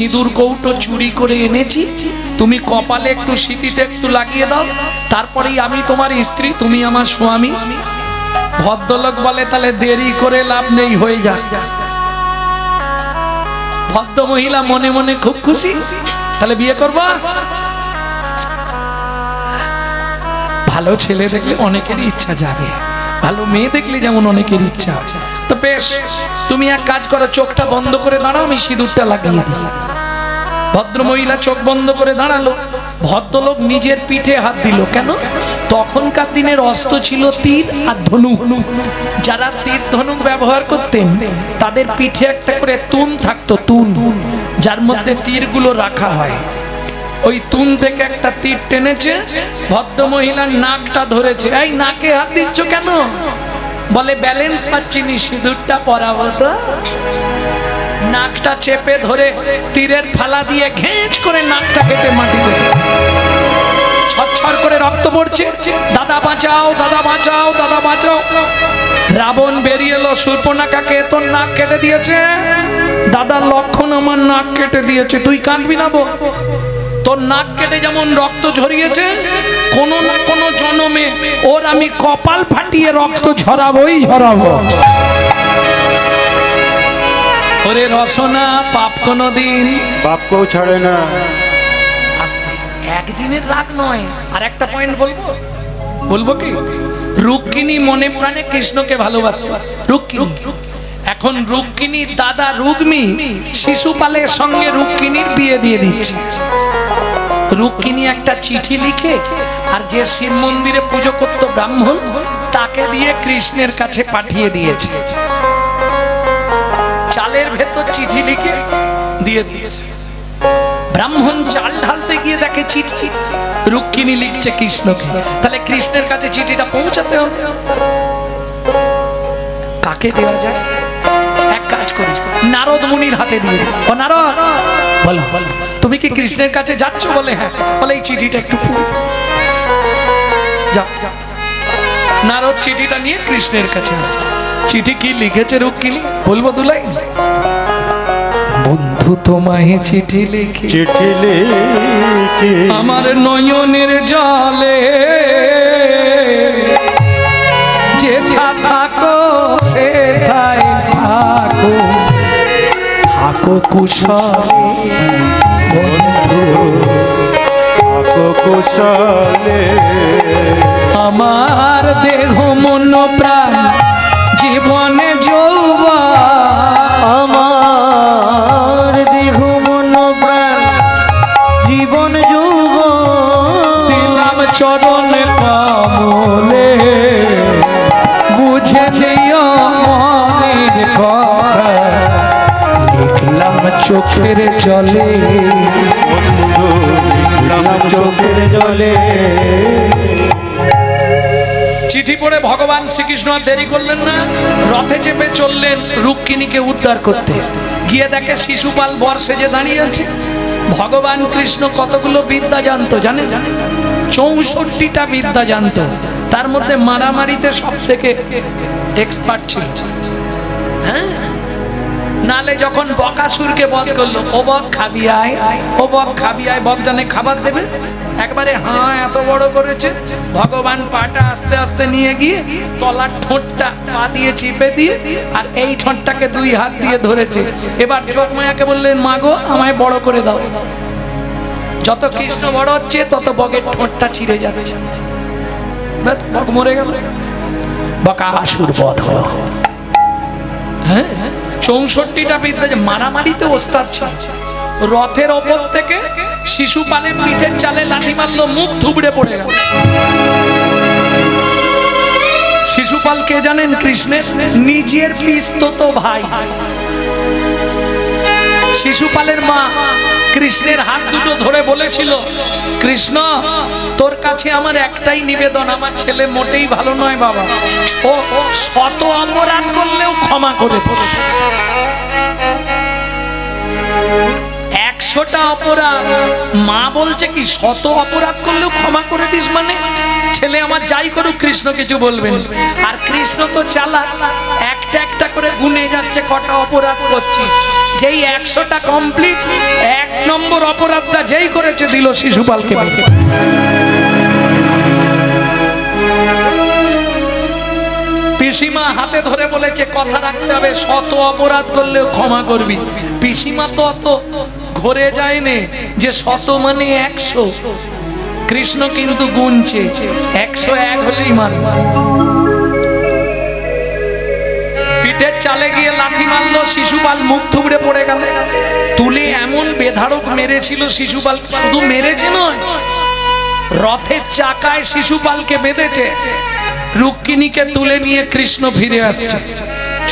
সিঁদুর কৌটো চুরি করে এনেছি, তুমি কপালে একটু সিঁথিতে একটু লাগিয়ে দাও, তারপরেই আমি তোমার স্ত্রী, তুমি আমার স্বামী। ভদ্রলোক বলে তাহলে দেরি করে লাভ নেই, হয়ে যাক। ভদ্র মহিলা মনে মনে খুব খুশি, তাহলে বিয়ে করবা। ভালো ছেলে দেখলে অনেকেরই ইচ্ছা জাগে, ভালো মেয়ে দেখলে যেমন অনেকের ইচ্ছা আছে। তো বেশ, তুমি এক কাজ করো, চোখটা বন্ধ করে দাঁড়াও, আমি সিঁদুরটা লাগিয়ে দিই। ভদ্র মহিলা চোখ বন্ধ করে দাঁড়ালো। ভদ্রলোক নিজের পিঠে হাত দিল। কেন? তখনকার দিনের অস্ত্র ছিল তীর আর ধনুক। যারা তীর ধনুক ব্যবহার করতেন তাদের পিঠে একটা করে তুন থাকতো, তুন, যার মধ্যে তীরগুলো রাখা হয়। ওই তুন থেকে একটা তীর টেনেছে, ভদ্র মহিলার নাকটা ধরেছে। এই নাকে হাত দিচ্ছ কেন? বলে ব্যালেন্স পাচ্ছিনি, সিঁদুরটা পরাবো তো। নাকটা চেপে ধরে তীরের ফালা দিয়ে ঘেঁচ করে নাকটা কেটে মাটিতে, ছটছট করে রক্ত পড়ছে। দাদা বাঁচাও, দাদা বাঁচাও, দাদা বাঁচাও। রাবণ বেরিয়ে এলো, শূর্পণখাকে তোর নাক কেটে দিয়েছে। দাদা লক্ষণ আমার নাক কেটে দিয়েছে, তুই কাঁদবি না বো। তোর নাক কেটে যেমন রক্ত ঝরিয়েছে, কোনো না কোনো জন্মে ওর আমি কপাল ফাটিয়ে রক্ত ঝরাবোই ঝরাবো। ওরে রসনা, পাপ কোনদিন বাপ কেউ ছাড়ে না। একদিনের রাগ নয়। আর একটা পয়েন্ট বলবো, বলবো কি, রুক্মিণী মনে প্রাণে কৃষ্ণকে ভালোবাসত। রুক্মিণী, এখন রুক্মিণীর দাদা রুগ্মী শিশুপালের সঙ্গে রুক্মিণীর বিয়ে দিয়ে দিচ্ছে। রুক্মিণী একটা চিঠি লিখে আর যে শিব মন্দিরে পুজো করত ব্রাহ্মণ, তাকে দিয়ে কৃষ্ণের কাছে পাঠিয়ে দিয়েছে। চালের ভেতর চিঠি লিখে দিয়ে দিয়েছে। ব্রাহ্মণ চাল ঢালতে গিয়ে দেখে চিঠি, রুক্মিণী লিখছে কৃষ্ণকে। তাহলে কৃষ্ণের কাছে চিঠিটা পৌঁছাতে হবে। কাকে দেওয়া যায়? এক কাজ করি, নারদ মুনির হাতে দিয়ে দিই। ও নারদ, বলো তুমি কি কৃষ্ণের কাছে যাচ্ছ? বলে হ্যাঁ। বলে এই চিঠিটা একটু পড়ি। যাও। নারদ চিঠিটা নিয়ে কৃষ্ণের কাছে আসছে। চিঠি কি লিখেছে রুক্মিণী বলবো দুলাই? বন্ধু তোমায় চিঠি লিখে, চিঠি লিখে আমার নয়নের জলে, যেথা থাকো সেথায় থাকো, থাকো কুশলে বন্ধু, থাকো কুশলে। আমার দেহ মন প্রাণ জীবনে যৌবন, আমার দেহ মন প্রাণ জীবন যৌবন, দিলাম চরণ কমলে, বুঝে দিও মনের কথা, লিখলাম চোখের জলে, বন্ধু লিখলাম চোখের জলে। চিঠি পড়ে ভগবান শ্রীকৃষ্ণ আর দেরি করলেন না, রথে চেপে চললেন রুক্মিণীকে উদ্ধার করতে। গিয়ে দেখে শিশুপাল বর্ষে যে দাঁড়িয়ে আছে। ভগবান কৃষ্ণ কতগুলো বিদ্যা জানতো জানে? 64টা বিদ্যা জানতো। তার মধ্যে মারামারিতে সব থেকে এক্সপার্ট ছিল। হ্যাঁ, নালে যখন বকাসুরকে বধ করলো, ও বক খাবি আয়, ও বক খাবি আয়, বক জানে খাবার দেবে, একবারে হ্যাঁ এত বড় করেছে। ভগবান পাটা আস্তে আস্তে নিয়ে গিয়ে তলার ঠোঁটটা পা দিয়ে চিপে দিয়ে আর এই ঠোঁটটাকে 2 হাত দিয়ে ধরেছে। এবার যোগমায়াকে বললেন, মা গো আমায় বড় করে দাও। যত কৃষ্ণ বড় হচ্ছে তত বকের ঠোঁটটা ছিঁড়ে যাচ্ছে। ব্যাস, বক মরে গেল। বকাসুর বধ হলো। হ্যাঁ, 64টা বিদ্যা, মারামারিতে ওস্তাদ ছিল। রথের ওপর থেকে শিশুপালের পিঠের চালে লাথি মারলো, মুখ থুবড়ে পড়ে গেল। শিশুপাল কে জানেন? কৃষ্ণের নিজের পিস্তত ভাই। শিশুপালের মা কৃষ্ণের হাত দুটো ধরে বলেছিল, কৃষ্ণ তোর কাছে আমার একটাই নিবেদন, আমার ছেলে মোটেই ভালো নয় বাবা, ও শত অপরাধ করলেও ক্ষমা করে দে। 100টা অপরাধ, মা বলছে কি শত অপরাধ করলেও ক্ষমা করে দিস? মানে ছেলে আমার যাই করুক কৃষ্ণ কিছু বলবেন। আর কৃষ্ণ তো চালাক, একটা একটা করে গুনে যাচ্ছে কটা অপরাধ করছিস। যেই 100টা কমপ্লিট, নম্বর অপরাধটা যেই করেছে দিল শিশুপালকে। পিসিমা হাতে ধরে বলেছে কথা রাখতে হবে, শত অপরাধ করলেও ক্ষমা করবি। পিসিমা তো অত ঘরে যায়নি যে শত মানে 100, কৃষ্ণ কিন্তু গুনছে 101 হলেই মানবে। পিঠের চালে গিয়ে লাথি মারলো, শিশুপাল মুখ থুবড়ে পড়ে গেল। তুলে এমন বেধাড়ক মেরেছিল শিশুপাল, শুধু মেরেছে নয়, রথের চাকায় শিশুপালকে বেঁধেছে। রুক্মিণীকে তুলে নিয়ে কৃষ্ণ ফিরে আসছে।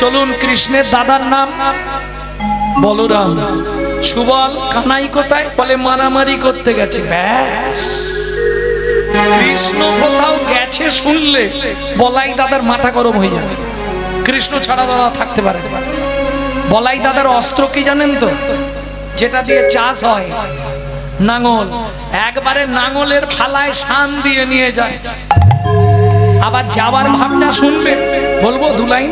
চলুন, কৃষ্ণের দাদার নাম বলরাম। সুবল কানাই কোথায়? বলে মারামারি করতে গেছে। ব্যাস, কৃষ্ণ কোথাও গেছে শুনলে বলাই দাদার মাথা গরম হয়ে যাবে। কৃষ্ণ ছাড়া দাদা থাকতে পারে। বলাই দাদার অস্ত্র কি জানেন তো? যেটা দিয়ে চাষ হয়, নাঙল। একবারে নাঙলের ফালায় শান দিয়ে নিয়ে যায়। আবার যাবার ভাবটা শুনবে, বলবো দু লাইন।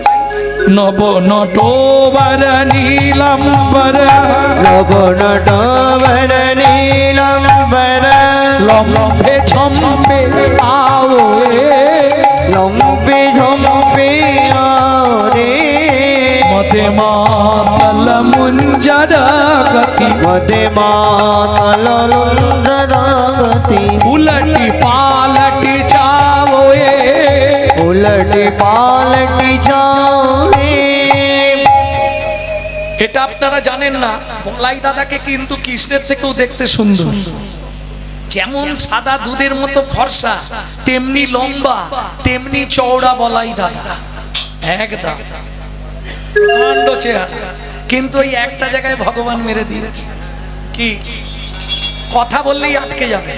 নব নটোবর নীলাম্বর, নব নটোবর নীলাম্বর, লম্বে ঝম্পে আওয়ে, লম্বে ঝম্পে আরে, মদে মাতল মুঞ্জরগতি, মদে মাতল মুঞ্জরগতি, উলটি পালটি চাওয়ে, উলটি পালটি চাওয়ে। এটা আপনারা জানেন না, বলাই দাদাকে কিন্তু কৃষ্ণের থেকেও দেখতে সুন্দর। যেমন সাদা দুধের মতো ফর্সা, তেমনি লম্বা, তেমনি চওড়া বলাই দাদা, একদম প্রকাণ্ড চেহারা। কিন্তু ওই একটা জায়গায় ভগবান মেরে দিয়েছে, কি কথা বললেই আটকে যাবে।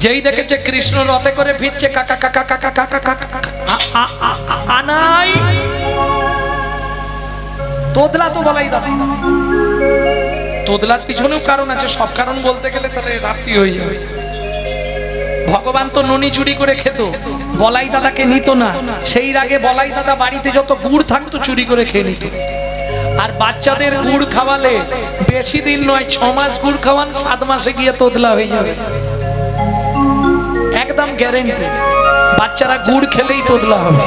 যেই দেখেছে কৃষ্ণ রথে করে ফিরছে, কাকা কাকা কাকা কাকা কাকা আনাই, তোদলা তো বলাই দাদা। তোদলার পিছনেও কারণ আছে, সব কারণ বলতে গেলে তাহলে রাত্রি হয়ে যাবে। ভগবান তো ননি চুরি করে খেত, বলাই দাদাকে নিত না। সেই আগে বলাই দাদা বাড়িতে যত গুড় থাকতো চুরি করে খেয়ে নিত। আর বাচ্চাদের গুড় খাওয়ালে বেশি দিন নয়, 6 মাস গুড় খাওয়ান, 7 মাসে গিয়ে তোদলা হয়ে যাবে, একদম গ্যারেন্টি। বাচ্চারা গুড় খেলেই তোদলা হবে।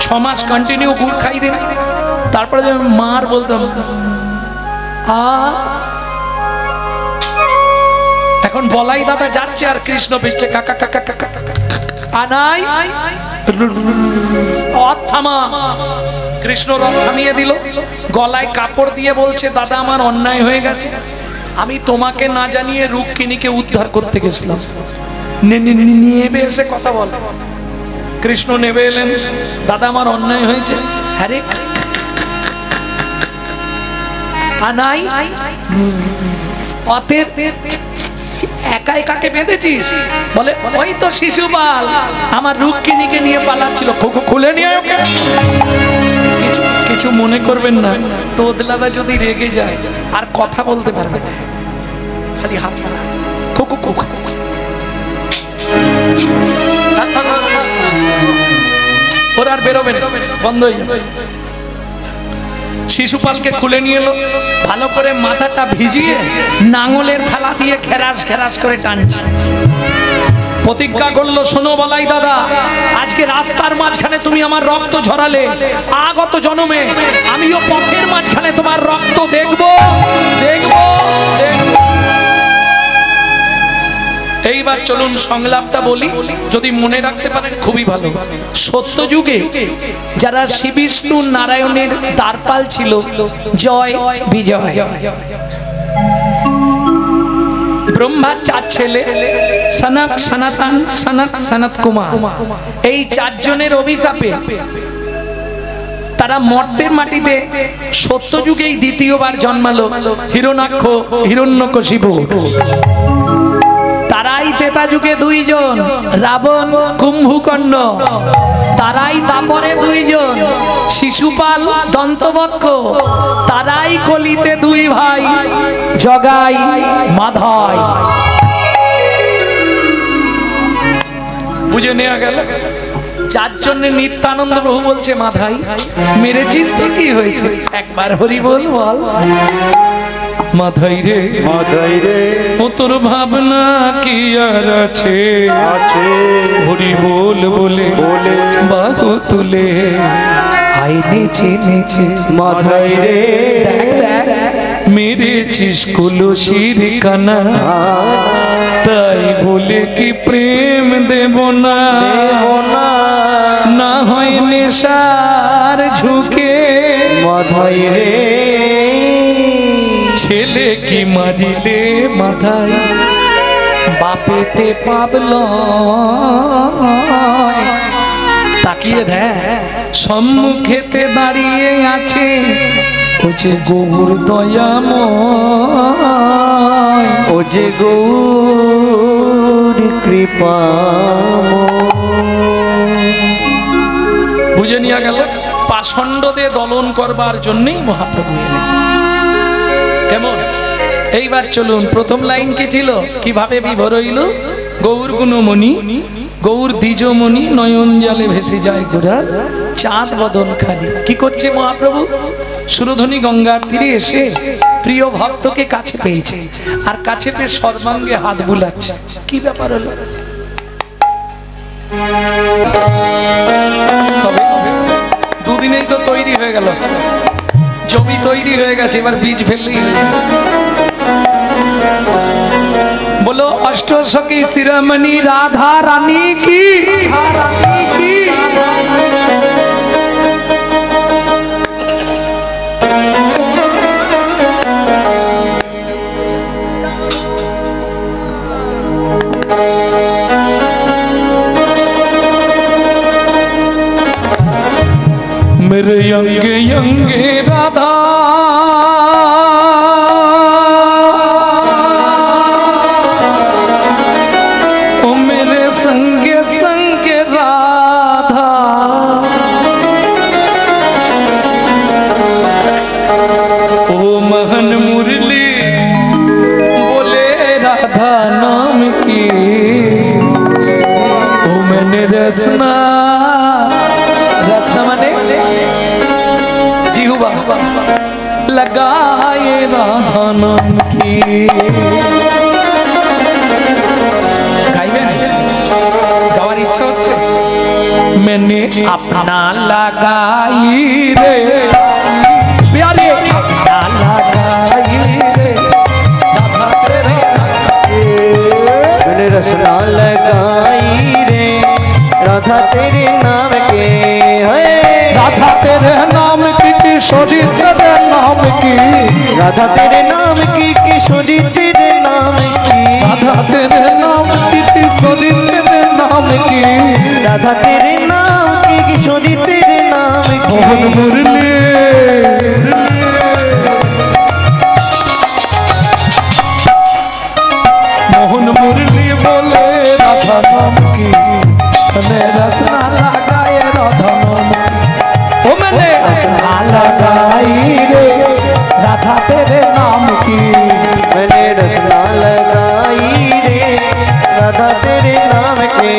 6 মাস কন্টিনিউ গুড় খাই দেবে, তারপরে যে মার বলতাম এখন বলাই দাদা যাচ্ছে আর কৃষ্ণ পিছছে, কাকা কাকা কাকা আনাই, থামা। কৃষ্ণ রথ থামিয়ে দিল, গলায় কাপড় দিয়ে বলছে, দাদা আমার অন্যায় হয়ে গেছে, আমি তোমাকে না জানিয়ে রুক্মিণীকে উদ্ধার করতে গেছিলাম, নেবে এসে কথা বল। কৃষ্ণ নেবে এলেন, দাদা আমার অন্যায় হয়েছে। আরে আনাই, অতের একাই কাকে বেঁধেছিস? বলে ওই তো শিশুপাল আমার রুক্মিণীকে নিয়ে পালাচ্ছিল, খুলে নিয়ে ওকে। কিছু মনে করবেন না, তোদলাদা যদি রেগে যায় আর কথা বলতে পারবে না, খালি হাত ফেলা, খুকু খুকু, ওরা আর বেরোবে না, বন্ধ হয়ে যাবে। শিশুপালকে খুলে নিয়ে এলো, ভালো করে মাথাটা ভিজিয়ে নাঙলের ফেলা দিয়ে খেরাস খেরাস করে টানছে। প্রতিজ্ঞা করলো, শোনো বলাই দাদা, আজকে রাস্তার মাঝখানে তুমি আমার রক্ত ঝরালে, আগত জন্মে আমিও পথের মাঝখানে তোমার রক্ত দেখবো দেখবো দেখবো। এইবার চলুন সংলাপটা বলি, যদি মনে রাখতে পারেন খুবই ভালো। সত্য যুগে যারা শ্রী বিষ্ণু নারায়ণের দ্বারপাল ছিল, জয় বিজয়, ব্রহ্মা 4 ছেলে, সনত সনাতন সনত সনত কুমার, এই 4 জনের অভিশাপে তারা মর্তের মাটিতে সত্য যুগেই দ্বিতীয়বার জন্মালো হিরণ্যাক্ষ হিরণ্যকশিপু। তারাই ত্রেতা যুগে 2 জন, রাবণ কুম্ভকর্ণ। তারাই তারপরে 2 জন, শিশুপাল দন্তবক্ষ। তারাই কলিতে 2 ভাই, জগাই মাধয়। বুঝে নেওয়া গেল। 4 জনের নিত্যানন্দ প্রভু বলছে, মাধাই মেরেছিস তো কি হয়েছে, একবার হরি বল বল। মাথায় রে মাথায় রে ও তোর ভাবনা কি আর আছে আছে হরি বল বলে বলে বাহু তুলে আই নেচে নেচে মাথায় রে দেখ দেখ মেরেছিস কুলসির কানা তাই বলে কি প্রেম দেব না না হয় নেশার ঝুঁকে মাথায় রে ছেলে কি মারিলে মাথায় বাপেতে পাবল তাকিয়ে দেখ সম্মুখেতে দাঁড়িয়ে আছে ও যে গৌর দয়াময় ও যে গৌর কৃপা বুঝে নিয়ে গেল পাষণ্ডতে দলন করবার জন্যই মহাপ্রভু এলেন কেমন এইবার চলুন প্রথম লাইন কি ছিল কিভাবে বিভোর হইল গৌর গুণমণি গৌর দ্বিজমণি নয়ন জলে ভেসে যায় গোরা চাঁদ বদন খালি কি করছে মহাপ্রভু সুরধনী গঙ্গার তীরে এসে প্রিয় ভক্তকে কাছে পেয়েছে আর কাছে পেয়ে সর্বাঙ্গে হাত বুলাচ্ছে কি ব্যাপার হলো তবে দুদিনেই তো তৈরি হয়ে গেল জমি তৈরি হয়ে গেছে এবার বীজ ফেললেই বলো অষ্টসখী শিরোমণি রাধা রানী কি मेरे यंगे यंगे राधा ओ मेरे संगे संगे राधा ओ महन मुरली बोले राधा नाम की ओ मैंने रसना रसना माने जिहुबा लगाए राधा नाम की गाइबेन गावार इच्छा होच्छे मैंने अपना लगाई रे प्यारे अपना लगाई रे राधा तेरे मैंने रसना लगाई रे राधा तेरे नाम के राधा तेरे नाम की किशोरी तेरे नाम की राधा तेरे नाम की किशोरी तेरे नाम की राधा तेरे नाम की किशोरी तेरे नाम की राधा तेरे नाम की किशोरी तेरे नाम की मोहन मुरली मोहन मुरली बोले राधा नाम की मैंने रसना लगाए राधा नाम की ओ मैंने रसना लगाई रे राधा तेरे नाम की मैंने रसना लगाई रे राधा तेरे नाम के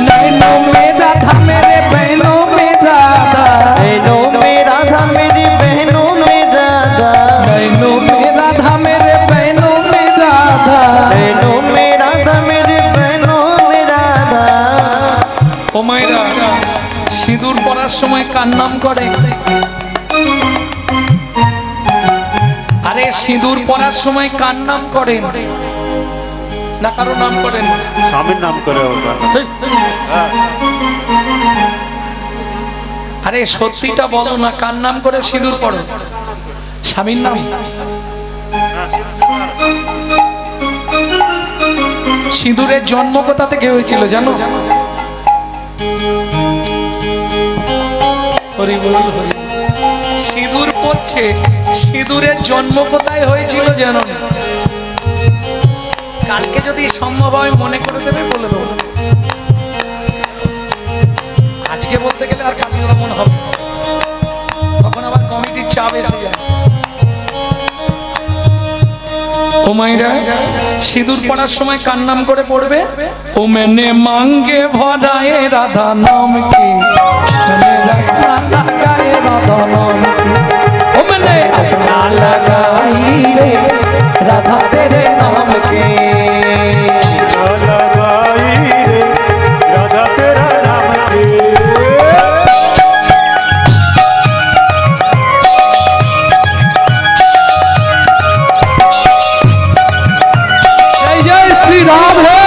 नैनों में राधा मेरे बहनों में राधा बहनों में राधा मेरी बहनों में राधा नैनों में राधा मेरे बहनों में राधा बहनों में राधा मेरी बहनों में राधा ও মায়েরা সিঁদুর পরার সময় কার নাম করে আরে সিঁদুর পরার সময় কার নাম করেন না কারো নাম করেন স্বামীর নাম করে ওটা আরে সত্যিটা বলো না কার নাম করে সিঁদুর পড়ো স্বামীর নাম সিঁদুরের জন্ম কোথা থেকে হয়েছিল জানো হরি বল হরি সিঁদুর পড়ছে সিঁদুরের জন্ম কোথায় হয়েছিল জানো কালকে যদি সম্ভব হয় মনে করে দেবে বলে দেবো আজকে বলতে গেলে আর কালকে তেমন হবে তখন আবার কমিটির চাপ এসে যায় মাইরা সিঁদুর পড়ার সময় কার নাম করে পড়বে? ও মেনে মাঙ্গে ভরায়ে রাধা নাম কি, মেনে রসনা লাগায়ে রাধা নাম কি, ও মেনে রসনা लगाई रे राधा तेरे नाम के, लगाई रे राधा तेरा नाम के। जय जय श्री राम है।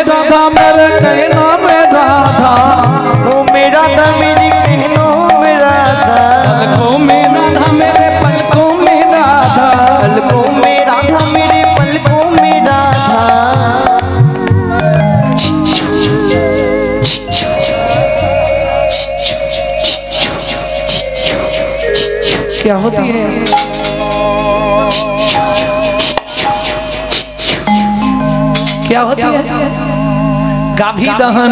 राधा मेरे कहना में राधा, ओ मेरा था मेरी कहनों में राधा, पलकों में राधा मेरे पलकों में राधा, पलकों में राधा मेरे पलकों में राधा। क्या होती है? क्या होती है? गाभी दहन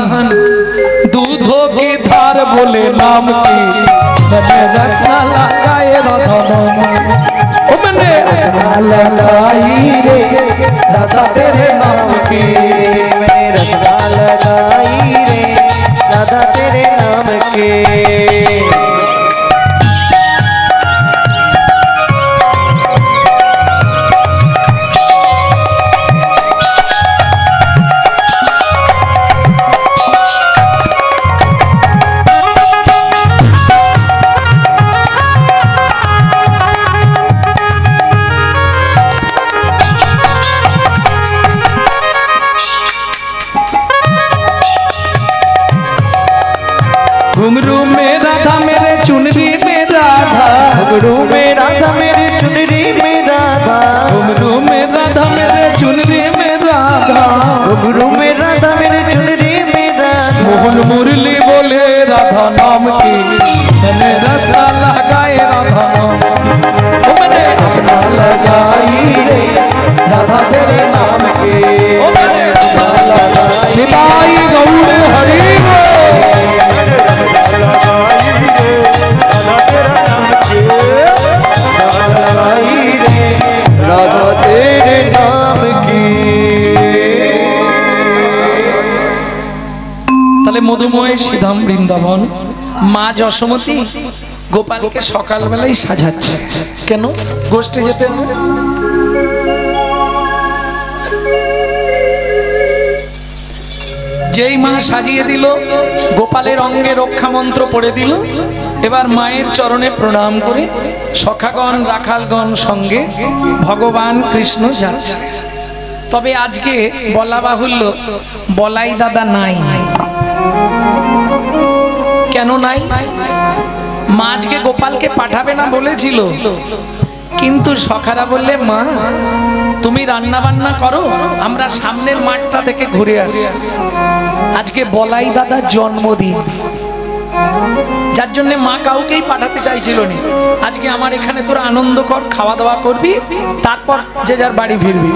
दूधों की धार बोले नाम की, मैंने रसना लगाए राधा नाम की, ओ मैंने रसना लगाई रे राधा तेरे नाम की, मैंने रसना लगाई रे राधा तेरे नाम के। घुंघरू में राधा मेरे चुनरी में राधा, घुंघरू में राधा मेरे चुनरी में राधा, घुंघरू में राधा मेरे चुनरी में राधा, घुंघरू में राधा मेरे चुनरी में राधा। मोहन मुरली बोले राधा नाम की, मैंने रसना लगाए राधा नाम की, ओ मैंने रसना लगाई रे राधा तेरे नाम की, ओ मैंने रसना लगाई। निताई गौर हरि राधा तेरे नाम की। তাহলে মধুময় শ্রীধাম বৃন্দাবন মা যশোমতী গোপালকে সকালবেলায় সাজাচ্ছে কেন? গোষ্ঠে যেতে হবে। যেই মা সাজিয়ে দিল, গোপালের অঙ্গে রক্ষা মন্ত্র পড়ে দিল, এবার মায়ের চরণে প্রণাম করে সখাগণ রাখালগণ সঙ্গে ভগবান কৃষ্ণ যাচ্ছে। তবে আজকে বলা বাহুল্য বলাই দাদা নাই। কেন নাই? মা আজকে গোপালকে পাঠাবে না বলেছিল, কিন্তু সখারা বললে মা তুমি রান্না বান্না করো, আমরা সামনের মাঠটা থেকে ঘুরে আসি। আজকে বলাই দাদার জন্মদিন, যার জন্য মা কাউকেই পাঠাতে চাইছিল না। আজকে আমার এখানে তোরা আনন্দ কর, খাওয়া দাওয়া করবি, তারপর যে যার বাড়ি ফিরবি।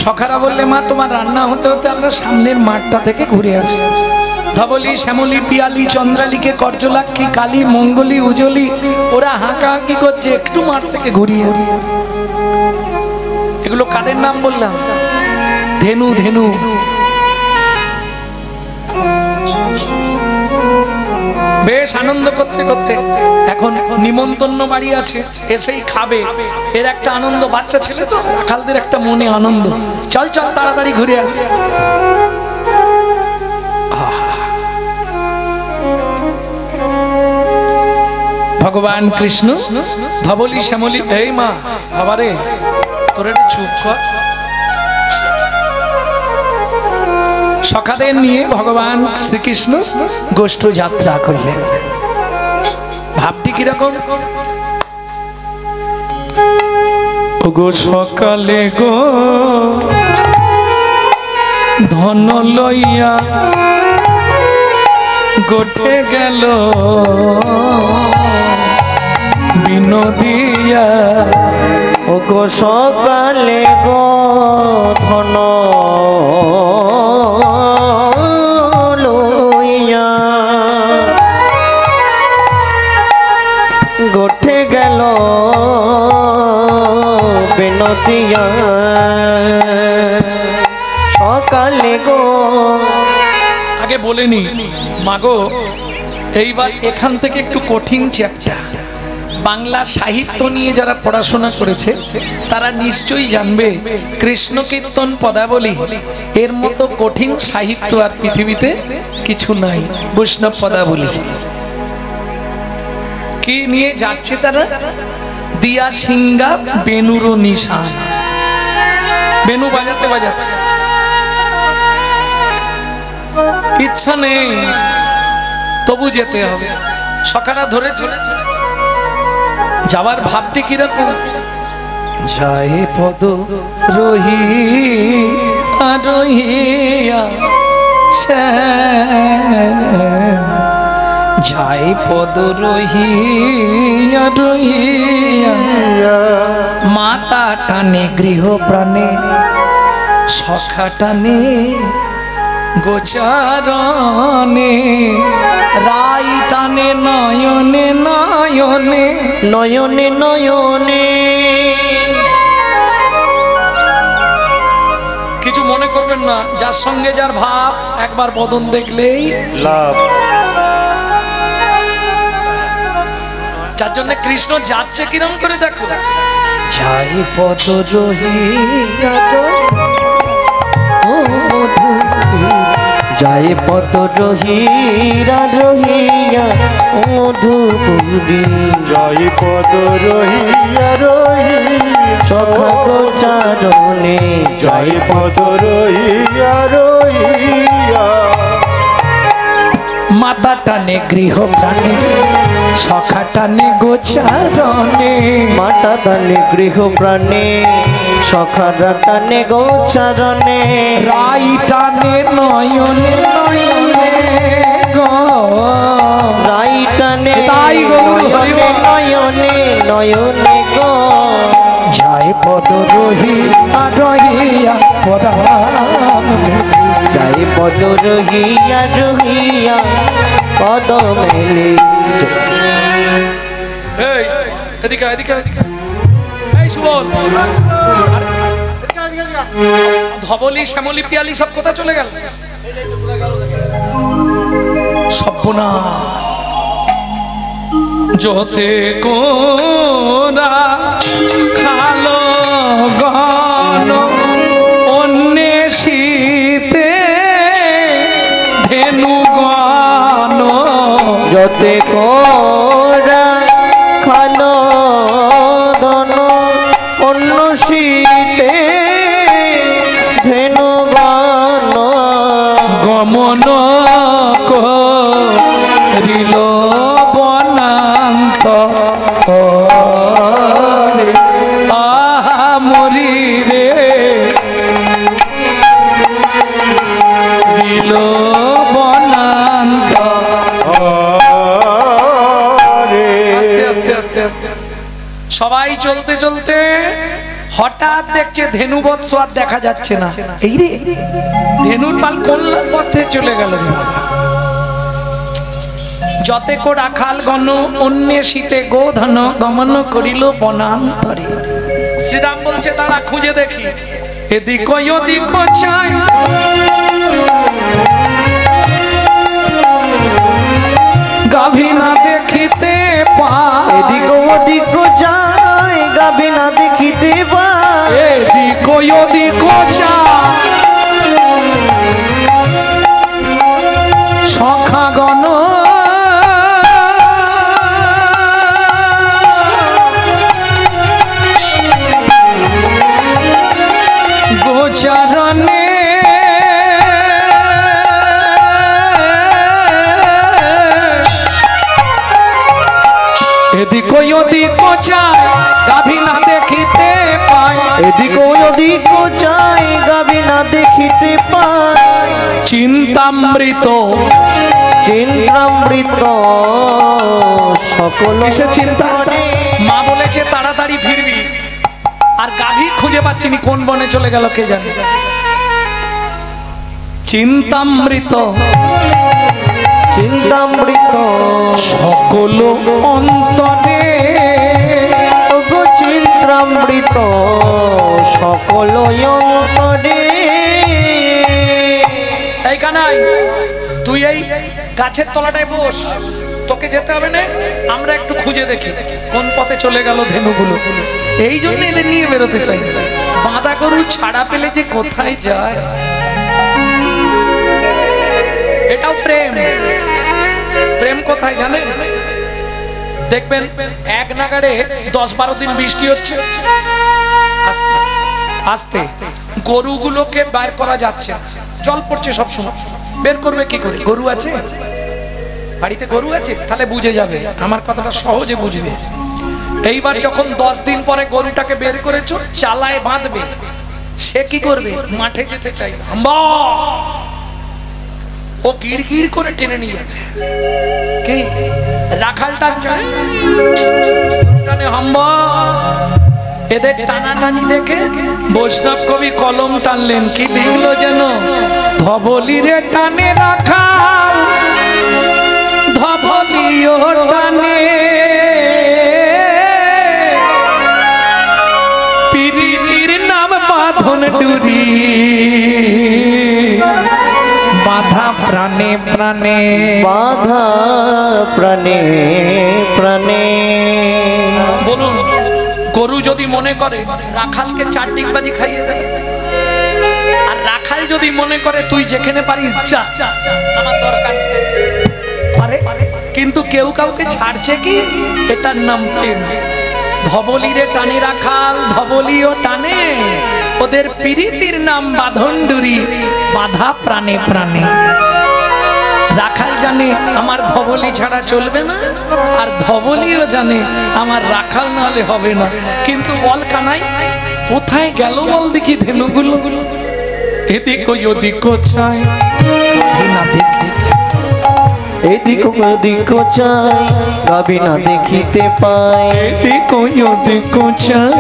সখারা বললে মা তোমার রান্না হতে হতে আমরা সামনের মাঠটা থেকে ঘুরে আসি। ধবলি শ্যামলি পিয়ালি চন্দ্রালিকে করজলাক্ষী কালী মঙ্গলি উজলি ওরা হাঁকাহাঁকি করছে, একটু মাঠ থেকে ঘুরিয়ে। এগুলো কাদের নাম বললাম? ধেনু ধেনু। বেশ আনন্দ করতে করতে এখন নিমন্ত্রণ বাড়ি আছে, এসেই খাবে, এর একটা আনন্দ। বাচ্চা ছেলে তো, রাখালদের একটা মনে আনন্দ, চল চল তাড়াতাড়ি ঘুরে আসে। ভগবান কৃষ্ণ ধবলি শ্যামলি, এই মা বাবারে তোর একটু চুপ কর। সখাদের নিয়ে ভগবান শ্রীকৃষ্ণ গোষ্ঠ যাত্রা করলেন। ভাবটি কিরকম? গো সকালে গো ধন লইয়া গোঠে গেল বিনোদিয়া, ও গো সকালে গো ধন উঠিয়া সকালে গো। আগে বলেনি মাগো, এইবার এখান থেকে একটু কঠিন চ্যাপ্টার। বাংলা সাহিত্য নিয়ে যারা পড়াশোনা করেছে তারা নিশ্চয়ই জানবে কৃষ্ণ কীর্তন পদাবলী এর মতো কঠিন সাহিত্য আর পৃথিবীতে কিছু নাই। বৈষ্ণব পদাবলী কি নিয়ে যাচ্ছে তারা? দিয়া সিংহা বেনুরো নিশান, বেনু বাজাতে বাজাতে ইচ্ছা নেই, তবু যেতে হবে। সকারা ধরেছে, যাওয়ার ভাবটি কিরকম? যায় পদ রহি রহিয়া, যায় পদ রহিয়া রহিয়া, মাতা টানে গৃহ প্রাণে, সখা টানে গোচারণে, রাই টানে নয়নে নয়নে, নয়নে নয়নে। কিছু মনে করবেন না, যার সঙ্গে যার ভাব একবার বদন দেখলেই লাভ। যার জন্য কৃষ্ণ যাচ্ছে কিরম করে দেখো। যাই পদ রহিয়া ও মধু, যাই পদ রহিয়া রহিয়া ও মধুপুরী, জয় পদ রহিয়া রহিয়া সখা গোচারণে, জয় পদ রহিয়া রহিয়া, মাতা টানে গৃহ প্রাণে, সখা টানে গোচারণে, মাতা টানে গৃহ প্রাণে, সখারা টানে গোচারণে, রাই টানে নয়নে নয়নে গো, রাই টানে তাই গৌর হরি বল। নয়নে নয়নে গো, যায় পদ রহিয়া রহিয়া পরাণ, যাই পদ রহিয়া রহিয়া পদ মেলে। এই এদিকে এদিকে এদিকে, এই সুবল, ধবলি শ্যামলি পিয়ালি সব কোথা চলে গেল? সর্বনাশ। যতে কোরা খালো গণ অন্বেষিতে ধেনু গণ, যতে কোরা খানো দন অন্য শীতে ধেনু গান, গমন করিল বনান্ত আহা মরি রে, দিল বনান্ত। আস্তে আস্তে আস্তে আস্তে আস্তে সবাই চলতে চলতে হঠাৎ দেখছে ধেনু বৎস আর দেখা যাচ্ছে না। এই রে, ধেনুর পাল কোন পথে চলে গেল রে? যতে কো রাখাল গণ অন্বেষিতে গোধন গমন করিল বনান্তরে। শ্রীরাম বলছে তারা খুঁজে দেখি, এদিক ওদিক চাই, গাভী না দেখিতে পায়, এদিক ওদিক যায় গাভী না দেখিতে পায়, এদিক ওদিক চাই, সখা গণ গোচারণে, এদিক ওদিক চায় গাভী না দেখিতে পায়, এদিক ওদিক যায় গাভী না দেখিতে পায়, চিন্তামৃত। চিন্তামৃত সকল কিসে চিন্তা? মা বলেছে তাড়াতাড়ি ফিরবি, আর গাভী খুঁজে পাচ্ছিনি, কোন বনে চলে গেল কে জানে। চিন্তামৃত, চিন্তামৃত সকল অন্তরে, গো চিন্তা চিন্তামৃত সকল অন্তরে। এই কানাই, তুই এই গাছের তলাটায় বস, তোকে যেতে হবে না, আমরা একটু খুঁজে দেখি কোন পথে চলে গেল ধেনুগুলো। এই জন্য এদের নিয়ে বেরোতে চাই। বাঁধা গরু ছাড়া পেলে যে কোথায় যায়, এটাও প্রেম। প্রেম কোথায় জানেন? দেখবেন এক নাগাড়ে 10-12 দিন বৃষ্টি হচ্ছে, আস্তে আস্তে গরুগুলোকে বের করা যাচ্ছে, জল পড়ছে সব সময়, বের করবে কি করে? গরু আছে বাড়িতে, গরু আছে, তাহলে বুঝে যাবে, আমার কথাটা সহজে বুঝবে। এইবার যখন 10 দিন পরে গরুটাকে বের করেছো, চালায় বাঁধবে, সে কি করবে? মাঠে যেতে চাই, ও গিড় করে টেনে নিয়ে যাবে। কি রাখালটা চায় হাম্বা। এদের টানাটানি দেখে বৈষ্ণব কবি কলম টানলেন, কি লিখলো যেন? ধবলিরে টানে রাখাল, ধবলিও টানে, পিরিতির নাম বাঁধন ডুরি, বাধা প্রাণে প্রাণে, বাধা প্রাণে প্রাণে। বলুন, গরু যদি মনে করে রাখালকে 4 ডিগবাজি খাইয়ে দেবে, আর রাখাল যদি মনে করে তুই যেখানে পারিস যা, আমার দরকার পারে, কিন্তু কেউ কাউকে ছাড়ছে কি? এটার নাম প্রেম। ধবলিরে টানে রাখাল, ধবলিও টানে, ওদের পিরিতির নাম বাঁধন ডুরি, বাধা প্রাণে প্রাণে। রাখাল জানে আমার ধবলি ছাড়া চলবে না, আর ধবলিও জানে আমার রাখাল না হলে হবে না। কিন্তু বল কানাই, কোথায় গেল বল দেখি ধেনুগুলো? এদিক ওদিক চাই না দেখি, এদিক ওদিক চাই কবি না দেখিতে পাই, এদিক ওদিক চাই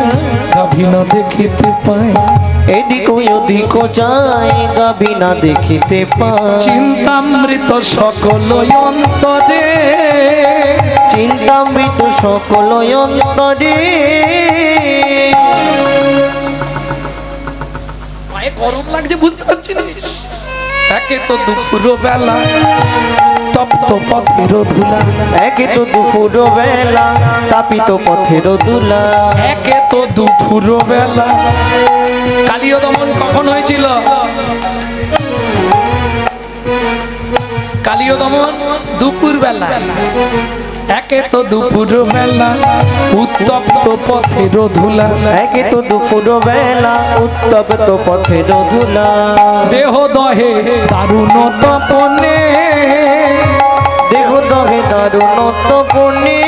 কবি না দেখিতে পাই, এদিক ওদিক চাই কবি না দেখিতে পাই। চিন্তামৃত সকল অন্তরে, চিন্তামৃত সকল অন্তরে। পায়ে গরম লাগছে বুঝতে পারছি না। একে তো দুপুর বেলা তপ্ত পথের ধুলা, একে তো দুপুর বেলা তাপিত পথের ধুলা, একে তো দুপুর বেলা। কালীয় দমন কখন হয়েছিল? কালীয় দমন দুপুর বেলা। একে তো দুপুর বেলা উত্তপ্ত পথের ধুলা, একে তো দুপুর বেলা উত্তপ্ত পথের ধুলা, দেহ দহে দারুণ তপনে, দেহ দহে দারুণ তপনে।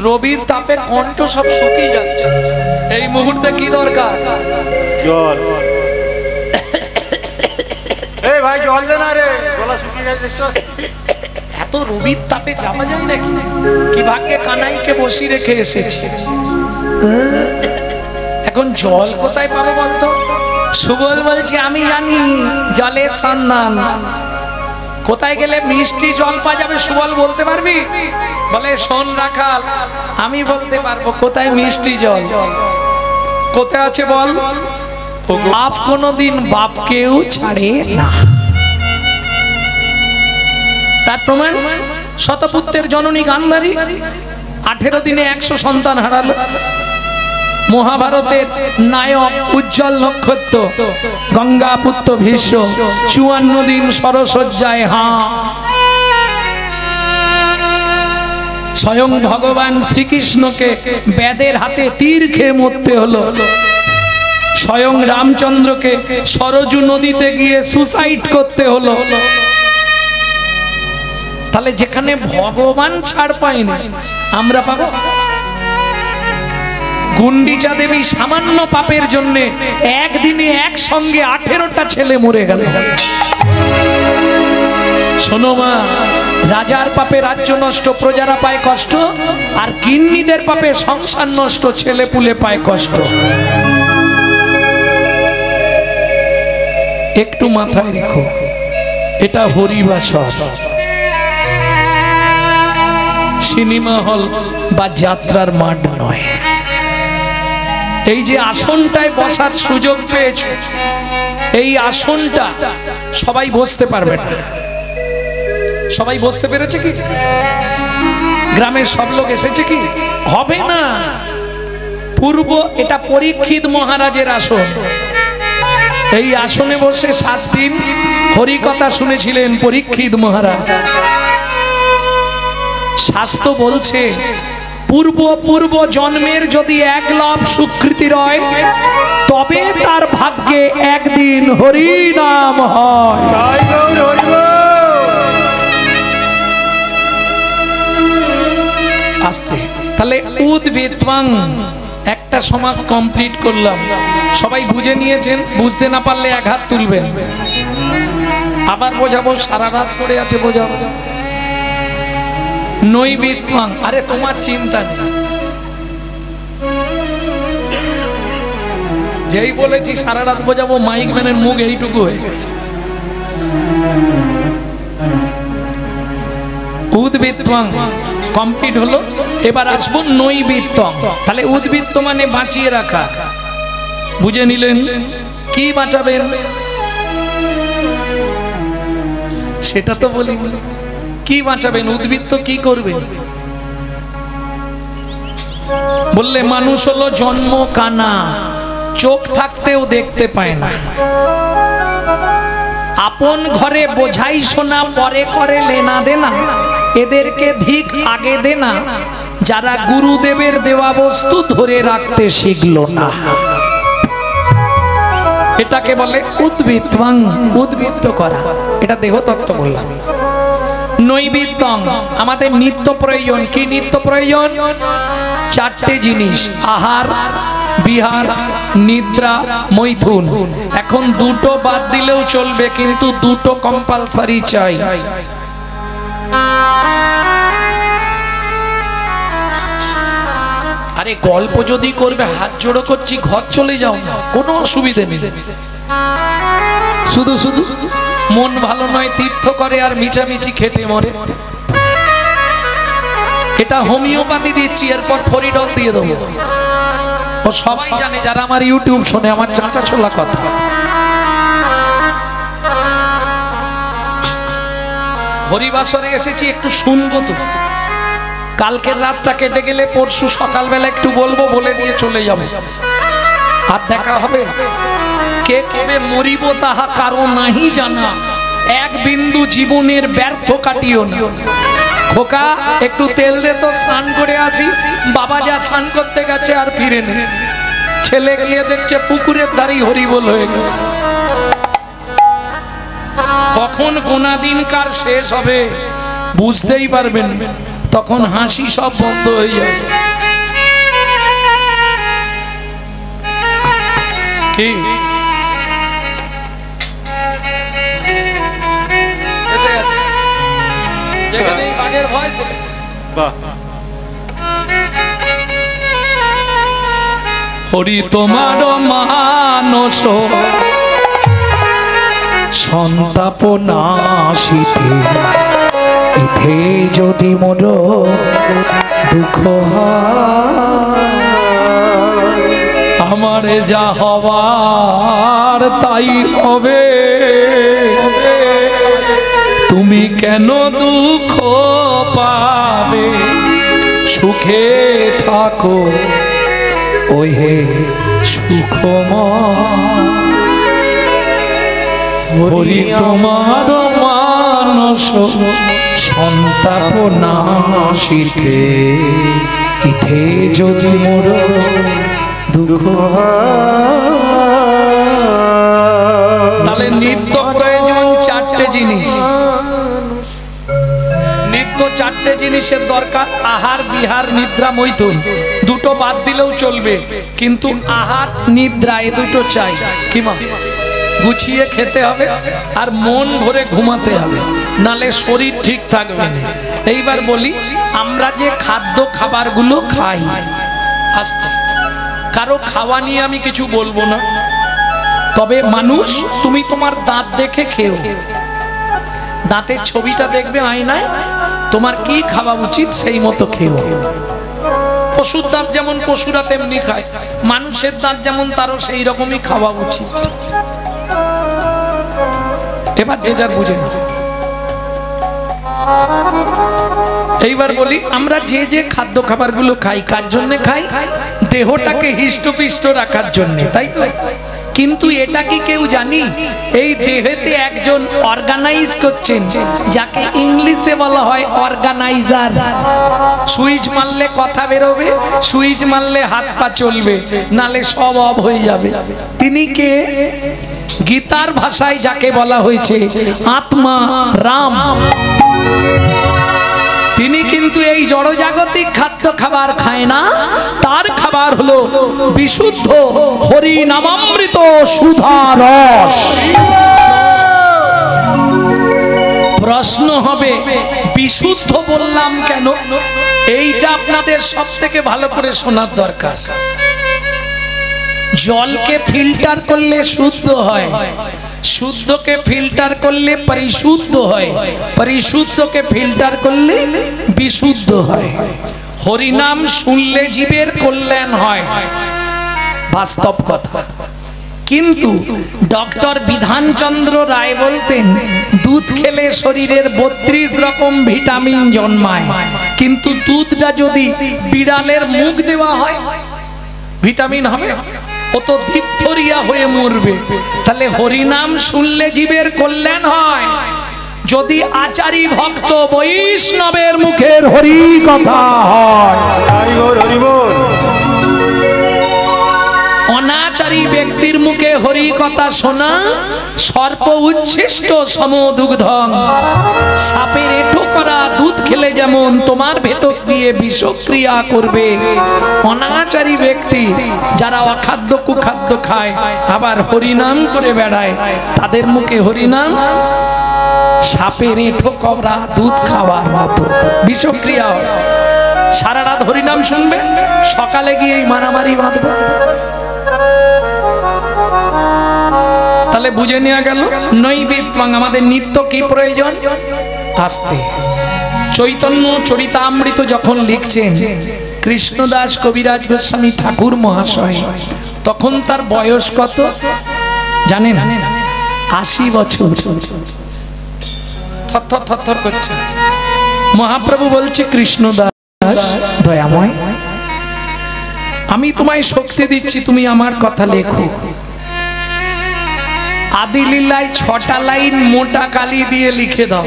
রবির তাপে কণ্ঠ সব শুকিয়ে যাচ্ছে, এই মুহূর্তে কি দরকার? জল। এই ভাই জল দে না রে, গলা শুকিয়ে গেছে দেখছস? এত রবির তাপে যাওয়া যায় নাকি? কি ভাগ্যে কানাইকে বসিয়ে রেখে এসেছে। এখন জল কোথায় পাবো বলতো? সুবল বলছে আমি জানি জলের সন্ধান। কোথায় গেলে মিষ্টি জল পাওয়া যাবে সুবল বলতে পারবি? বলে শোন রাখাল, আমি বলতে পারবো কোথায় মিষ্টি জল কোথায় আছে বল। বাপ কোনোদিন বাপকেও ছাড়ে না। তার প্রমাণ শতপুত্রের জননী গান্ধারী 18 দিনে 100 সন্তান হারালো। মহাভারতের নায়ক উজ্জ্বল নক্ষত্র গঙ্গা পুত্র ভীষ্ম 54 দিন সরসজ্জায় স্বয়ং ভগবান শ্রীকৃষ্ণকে বেদের হাতে তীর খেয়ে মরতে হলো। স্বয়ং রামচন্দ্রকে সরজু নদীতে গিয়ে সুসাইড করতে হলো। তাহলে যেখানে ভগবান ছাড় পায়নি আমরা পাবো? গুন্ডিচা দেবী সামান্য পাপের জন্য একদিনে একসঙ্গে 18টা ছেলে মরে গেল। শোনো মা, রাজার পাপে রাজ্য নষ্ট, প্রজারা পায় কষ্ট, আর গিন্নিদের পাপে সংসার নষ্ট, ছেলে পুলে পায় কষ্ট। একটু মাথায় রেখো, এটা হরিবাসর। সিনেমা হল বা যাত্রার মাঠ নয়। এই যে আসনটায় বসার সুযোগ পেয়েছো, এই আসনটা সবাই বসতে পারবে না। সবাই বসতে পেরেছে কি? গ্রামের সব লোক এসেছে কি? হবে না। পূর্ব এটা পরীক্ষিত মহারাজের আসন। এই আসনে বসে 7 দিন হরিকথা শুনেছিলেন পরীক্ষিত মহারাজ। শাস্ত্র বলছে পূর্ব জন্মের যদি 1 লাভ সুকৃতি রয়, তবে তার ভাগ্যে একদিন হরি নাম হয়। আস্তে তাহলে উদ্ভিত্বাং একটা সমাজ কমপ্লিট করলাম। সবাই বুঝে নিয়েছেন? বুঝতে না পারলে 1 হাত তুলবেন। আবার বোঝাবো, সারা রাত পড়ে আছে বোঝাবো। নৈবিত্বাং, আরে তোমার চিন্তা নেই, যেই বলেছি সারা রাত বোঝাবো মাইক ম্যানের মুখ এইটুকু হয়ে গেছে। উদ্ভিত্বাং কমপ্লিট হলো। এবার আসবো নৈবিত্তং। তাহলে উদ্ভিত্ত মানে বাঁচিয়ে রাখা। বুঝে নিলেন? কি বাঁচাবেন সেটা তো বলিনি। কি বাঁচাবেন? উদ্ভিত্ত কি করবে? বললে মানুষ হলো জন্ম কানা, চোখ থাকতেও দেখতে পায় না। আপন ঘরে বোঝাই শোনা, পরে করে লেনা দেনা, এদেরকে ধিক আগে দেনা, যারা গুরুদেবের দেওয়া বস্তু ধরে রাখতে শিখলো না। এটাকে বলে উদ্ভিত্তং, উদ্ভিত্ত করা। এটা দেহতত্ত্ব বললাম। নৈবিত্তং আমাদের নিত্য প্রয়োজন। কি নিত্য প্রয়োজন? 4টে জিনিস: আহার, বিহার, নিদ্রা, মৈথুন। এখন 2টো বাদ দিলেও চলবে, কিন্তু 2টো কম্পালসারি চাই। আরে গল্প যদি করবে, হাত জোড়ো করছি, ঘর চলে যাও না, কোনো অসুবিধে নেই। শুধু শুধু মন ভালো নয় তীর্থ করে আর মিছামিছি খেতে মরে। এটা হোমিওপ্যাথি দিচ্ছি, এরপর ফরিডল দিয়ে দেবো। ও সবাই জানে, যারা আমার ইউটিউব শোনে, আমার চাঁচা ছোলা কথা। হরিবাসরে এসেছি, একটু শুনবো তো। কালকের রাতটা কেটে গেলে পরশু সকালবেলা একটু বলবো, বলে দিয়ে চলে যাব। আর দেখা হবে। কে কবে মরিব তাহা কারো নাহি জানা, এক বিন্দু জীবনের ব্যর্থ কাটিও না। খোকা একটু তেল দে তো, স্নান করে আসি। বাবা যা স্নান করতে গেছে আর ফিরে নেই। ছেলে গিয়ে দেখছে পুকুরের ধারেই হরিবোল হয়ে গেছে। কখন গোনা দিনকার শেষ হবে বুঝতেই পারবেন, তখন হাসি সব বন্ধ হয়ে যাবে। কি হরি তোমার মানস সন্তাপ নাশিতে, ইথে যদি মোর দুঃখ আমার যা হওয়ার তাই হবে, তুমি কেন দুঃখ পাবে, সুখে থাকো ওই হে সুখময়। হরি তোমার মানস সন্তাপ নাশিতে, ইথে যদি মোর দুঃখ। তাহলে নিত্য প্রয়োজন 4টে জিনিস। নিত্য 4টে জিনিসের দরকার: আহার, বিহার, নিদ্রা, মৈথুন। 2টো বাদ দিলেও চলবে, কিন্তু আহার, নিদ্রা এই 2টো চাই। কি মা? গুছিয়ে খেতে হবে আর মন ভরে ঘুমাতে হবে, নালে শরীর ঠিক থাকবে না। এইবার বলি, আমরা যে খাদ্য খাবারগুলো খাই, আস্তে আস্তে, কারো খাওয়া নিয়ে আমি কিছু বলবো না। তবে মানুষ, তুমি তোমার দাঁত দেখে খেও। দাঁতের ছবিটা দেখবে আয়নায়, তোমার কি খাওয়া উচিত সেই মতো খেও। পশুর দাঁত যেমন পশুরা তেমনি খায়, মানুষের দাঁত যেমন তারও সেই রকমই খাওয়া উচিত। এবার যে যার বুঝে না। এইবার বলি, আমরা যে যে খাদ্য খাবারগুলো খাই কার জন্য খাই? দেহটাকে হৃষ্টপুষ্ট রাখার জন্য, তাই তো? কিন্তু এটা কি কেউ জানি এই দেহেতে একজন অর্গানাইজ করছেন, যাকে ইংলিশে বলা হয় অর্গানাইজার। সুইচ মারলে কথা বেরোবে, সুইচ মারলে হাত পা চলবে, নালে সব অফ হয়ে যাবে। তিনি কে? গীতার ভাষায় যাকে বলা হয়েছে আত্মা রাম। তিনি কিন্তু এই জড়জাগতিক খাদ্য খাবার খায় না, তার খাবার হলো বিশুদ্ধ হরি নামামৃত সুধা রস। প্রশ্ন হবে, বিশুদ্ধ বললাম কেন? এইটা আপনাদের সব থেকে ভালো করে শোনার দরকার। জলকে ফিল্টার করলে শুদ্ধ হয়, শুদ্ধকে ফিল্টার করলে পরিশুদ্ধ হয়, পরিশুদ্ধকে ফিল্টার করলে বিশুদ্ধ হয়। হরিনাম শুনলে জীবের কল্যাণ হয়, বাস্তব কথা। কিন্তু ডক্টর বিধানচন্দ্র রায় বলতেন, দুধ খেলে শরীরের 32 রকম ভিটামিন জন্মায়, কিন্তু দুধটা যদি বিড়ালের মুখ দেওয়া হয় ভিটামিন হবে? ও তো ডিপথোরিয়া হয়ে মরবে। তাহলে হরিনাম শুনলে জীবের কল্যাণ হয়। যদি আচারী ভক্ত বৈষ্ণবের মুখের হরি কথা হয়, অনাচারী ব্যক্তির মুখে হরি কথা শোনা সর্প উচ্ছিষ্ট সমদুগ্ধং। সাপের এঁটো করা দুধ খেলে যেমন তোমার ভেতর দিয়ে বিষক্রিয়া করবে, অনাচারী ব্যক্তি যারা অখাদ্য কুখাদ্য খায় আবার হরিনাম করে বেড়ায়, তাদের মুখে হরিনাম সাপের এঁটো করা দুধ খাওয়ার মতো বিষক্রিয়া হবে। সারা রাত হরিনাম শুনবে, সকালে গিয়ে মারামারি বাঁধবে। তাহলে বুঝে নেওয়া গেল নৈবেদ্যং আমাদের নিত্য কি প্রয়োজন? আসতে। চৈতন্য চরিতামৃত যখন লিখছেন কৃষ্ণদাস কবিরাজ গোস্বামী ঠাকুর মহাশয়, তখন তার বয়স কত জানেন? 80 বছর। থরথর থরথর করছে। মহাপ্রভু বলছে, কৃষ্ণদাস দয়াময়, আমি তোমায় শক্তি দিচ্ছি, তুমি আমার কথা লেখো। আদি লীলায় 6টা লাইন মোটা কালি দিয়ে লিখে দাও,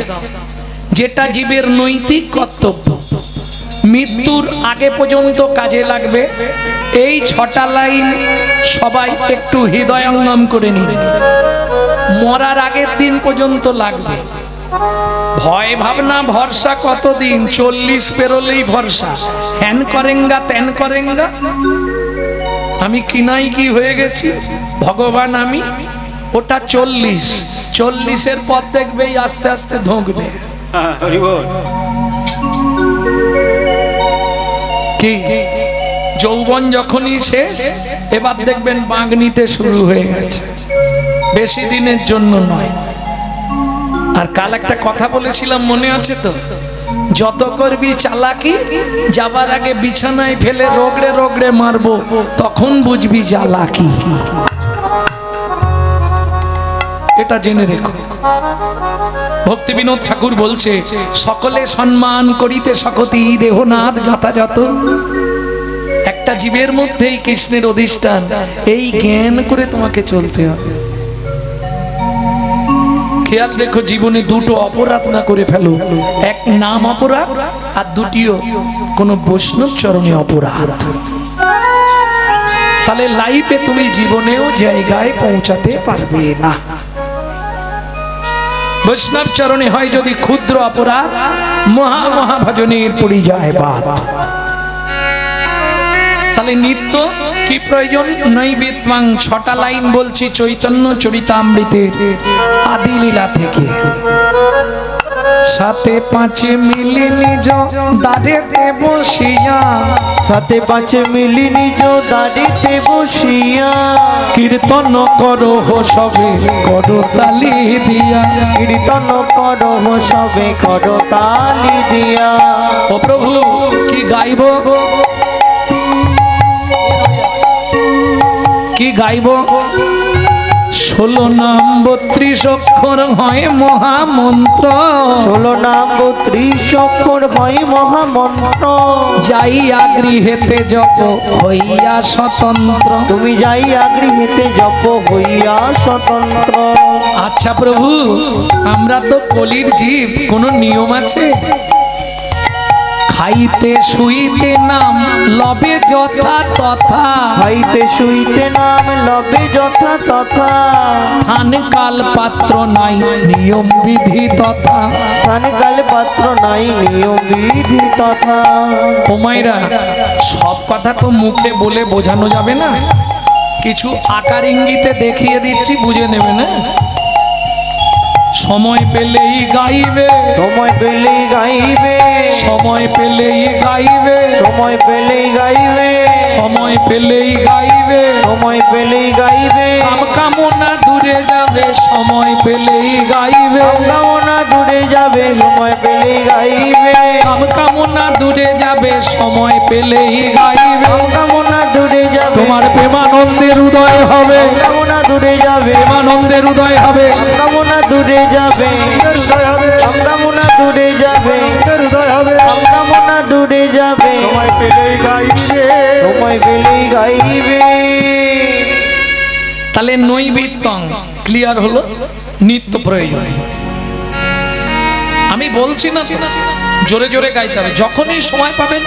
যেটা জীবের নৈতিক কর্তব্য, মৃত্যুর আগে পর্যন্ত কাজে লাগবে। এই 6টা লাইন সবাই একটু হৃদয়ঙ্গম করে নিন, মরার আগের দিন পর্যন্ত লাগবে। ভয় ভাবনা ভরসা কতদিন? 40 পেরোলেই ভরসা। হ্যান করেঙ্গা ত্যান করেঙ্গা, আমি কিনাই কি হয়ে গেছি, ভগবান আমি, ওটা 40-40-এর পর দেখবেই আস্তে আস্তে ধোঁকবে। কি যৌবন যখনই শেষ, এবার দেখবেন বাঁক নিতে শুরু হয়ে গেছে, বেশি দিনের জন্য নয়। আর কাল একটা কথা বলেছিলাম, মনে আছে তো? যত করবি চালাকি, যাবার আগে বিছানায় ফেলে রগড়ে রগড়ে মারবো, তখন বুঝবি চালাকি। এটা জেনে রেখো। ভক্তি বিনোদ ঠাকুর বলছে, সকলে সম্মান করিতে সকতি দেহনাথ যথাযথ। একটা জীবের মধ্যেই কৃষ্ণের অধিষ্ঠান, এই জ্ঞান করে তোমাকে চলতে হবে। খেয়াল রেখো, জীবনে দুটো অপরাধ না করে ফেলো, এক নাম অপরাধ, আর দ্বিতীয় কোনো বৈষ্ণব চরণে অপরাধ। তাহলে লাইফে তুমি জীবনেও জায়গায় পৌঁছাতে পারবে না। বৈষ্ণব চরণে হয় যদি ক্ষুদ্র অপরাধ, মহা মহা ভজনের পরিযায় বাদ। তাহলে নিত্য কি প্রয়োজন? নৈবেদ্যং 6টা লাইন বলছি চৈতন্য চরিতামৃতের আদি লীলা থেকে। 7-5 মিলি নিজ দাঁড়িতে বসিয়া, 7-5 মিলি নিজ দাঁড়িতে বসিয়া, কীর্তন করো সবে করো তালি দিয়া, কীর্তন করো সবে করো তালি দিয়া। ও প্রভু কি গাইব? কি গাইব? 16 নাম 32 অক্ষর হয় মহামন্ত্র, 16 নাম 32 অক্ষর হয় মহামন্ত্র। যাইয়া গৃহেতে জপ হইয়া স্বতন্ত্র। তুমি যাইয়া গৃহেতে জপ হইয়া স্বতন্ত্র। আচ্ছা প্রভু, আমরা তো কলির জীব, কোনো নিয়ম আছে? খাইতে শুইতে নাম লবে যথা তথা, খাইতে শুইতে নাম লবে যথা তথা। স্থান কাল পাত্র নাই নিয়ম বিধি তথা। স্থান কাল পাত্র নাই নিয়ম বিধি তথা। ও মাইরা, সব কথা তো মুখে বলে বোঝানো যাবে না, কিছু আকার ইঙ্গিতে দেখিয়ে দিচ্ছি, বুঝে নেবে না। সময় পেলেই গাইবে, সময় পেলেই গাইবে, সময় পেলেই গাইবে, সময় পেলেই গাইবে, সময় পেলেই গাইবে, সময় পেলেই গাইবে। কাম কামনা দূরে যাবে, সময় পেলেই গাইবে, কামনা দূরে যাবে, সময় পেলেই গাইবে। কাম কামনা দূরে যাবে, সময় পেলেই গাইবে। কামনা দূরে যাবে, তোমার প্রেমানন্দের উদয় হবে, কামনা দূরে যাবে, প্রেমানন্দের উদয় হবে, কামনা দূরে যাবে, কামনা দূরে যাবে, কামনা দূরে যাবে। সময় পেলেই গাইবে, সময় পেলেই গাইবে। তাহলে নৈবিত্তং ক্লিয়ার হলো, নিত্য প্রয়োজন। আমি বলছি না জোরে জোরে গাইতে হবে, যখনই সময় পাবেন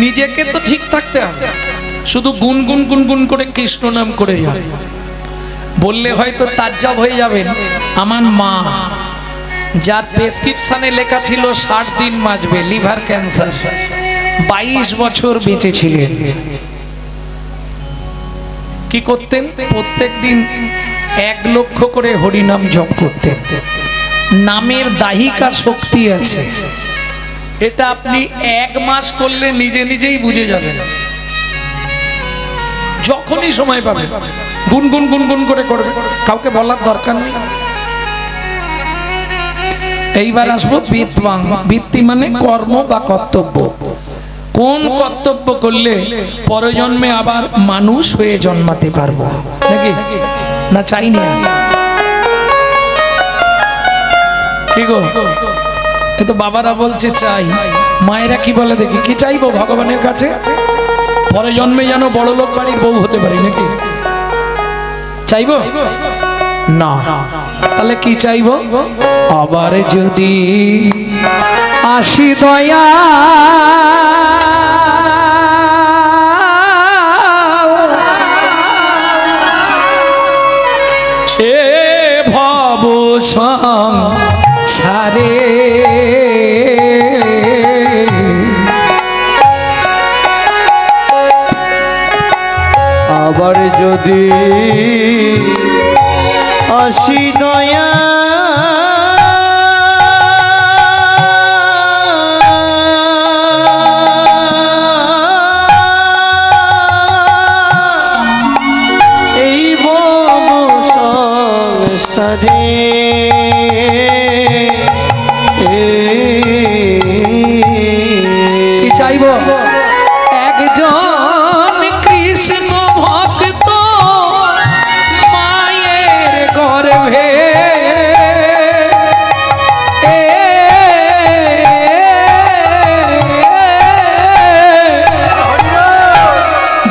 নিজেকে তো ঠিক থাকতে হবে, শুধু গুনগুন গুনগুন করে কৃষ্ণ নাম করে যাবে। বললে হয়তো তাজ্জাব হয়ে যাবেন। আমার মা, যার প্রেসক্রিপশনে লেখা ছিল 60 দিন বাঁচবে, লিভার ক্যান্সার, 22 বছর বেঁচে ছিলেন। কি করতেন? প্রত্যেক দিন 1 লক্ষ করে হরিনাম জপ করতেন। নামের দাহিকা শক্তি আছে, এটা আপনি 1 মাস করলে নিজে নিজেই বুঝে যাবেন। যখনই সময় পাবে গুনগুন গুনগুন করে করবে, কাউকে বলার দরকার নেই। এইবার আসবো বিত্বাং। বৃত্তি মানে কর্ম বা কর্তব্য। কোন কর্তব্য করলে পরজন্মে আবার মানুষ হয়ে জন্মাতে পারবো, নাকি না চাইনি? কি গো, এ তো বাবারা বলছে চাই, মায়েরা কি বলে দেখি? কি চাইবো ভগবানের কাছে? পরে জন্মে যেন বড় লোক বাড়ির বউ হতে পারি, নাকি চাইবো না? তাহলে কি চাইবো? আবার যদি আসি দয়া এ ভব সংসারে, আবার যদি আসি দয়া এই ভব সংসারে, কি চাইবো? একজন কৃষ্ণ ভক্ত মায়ের গর্ভে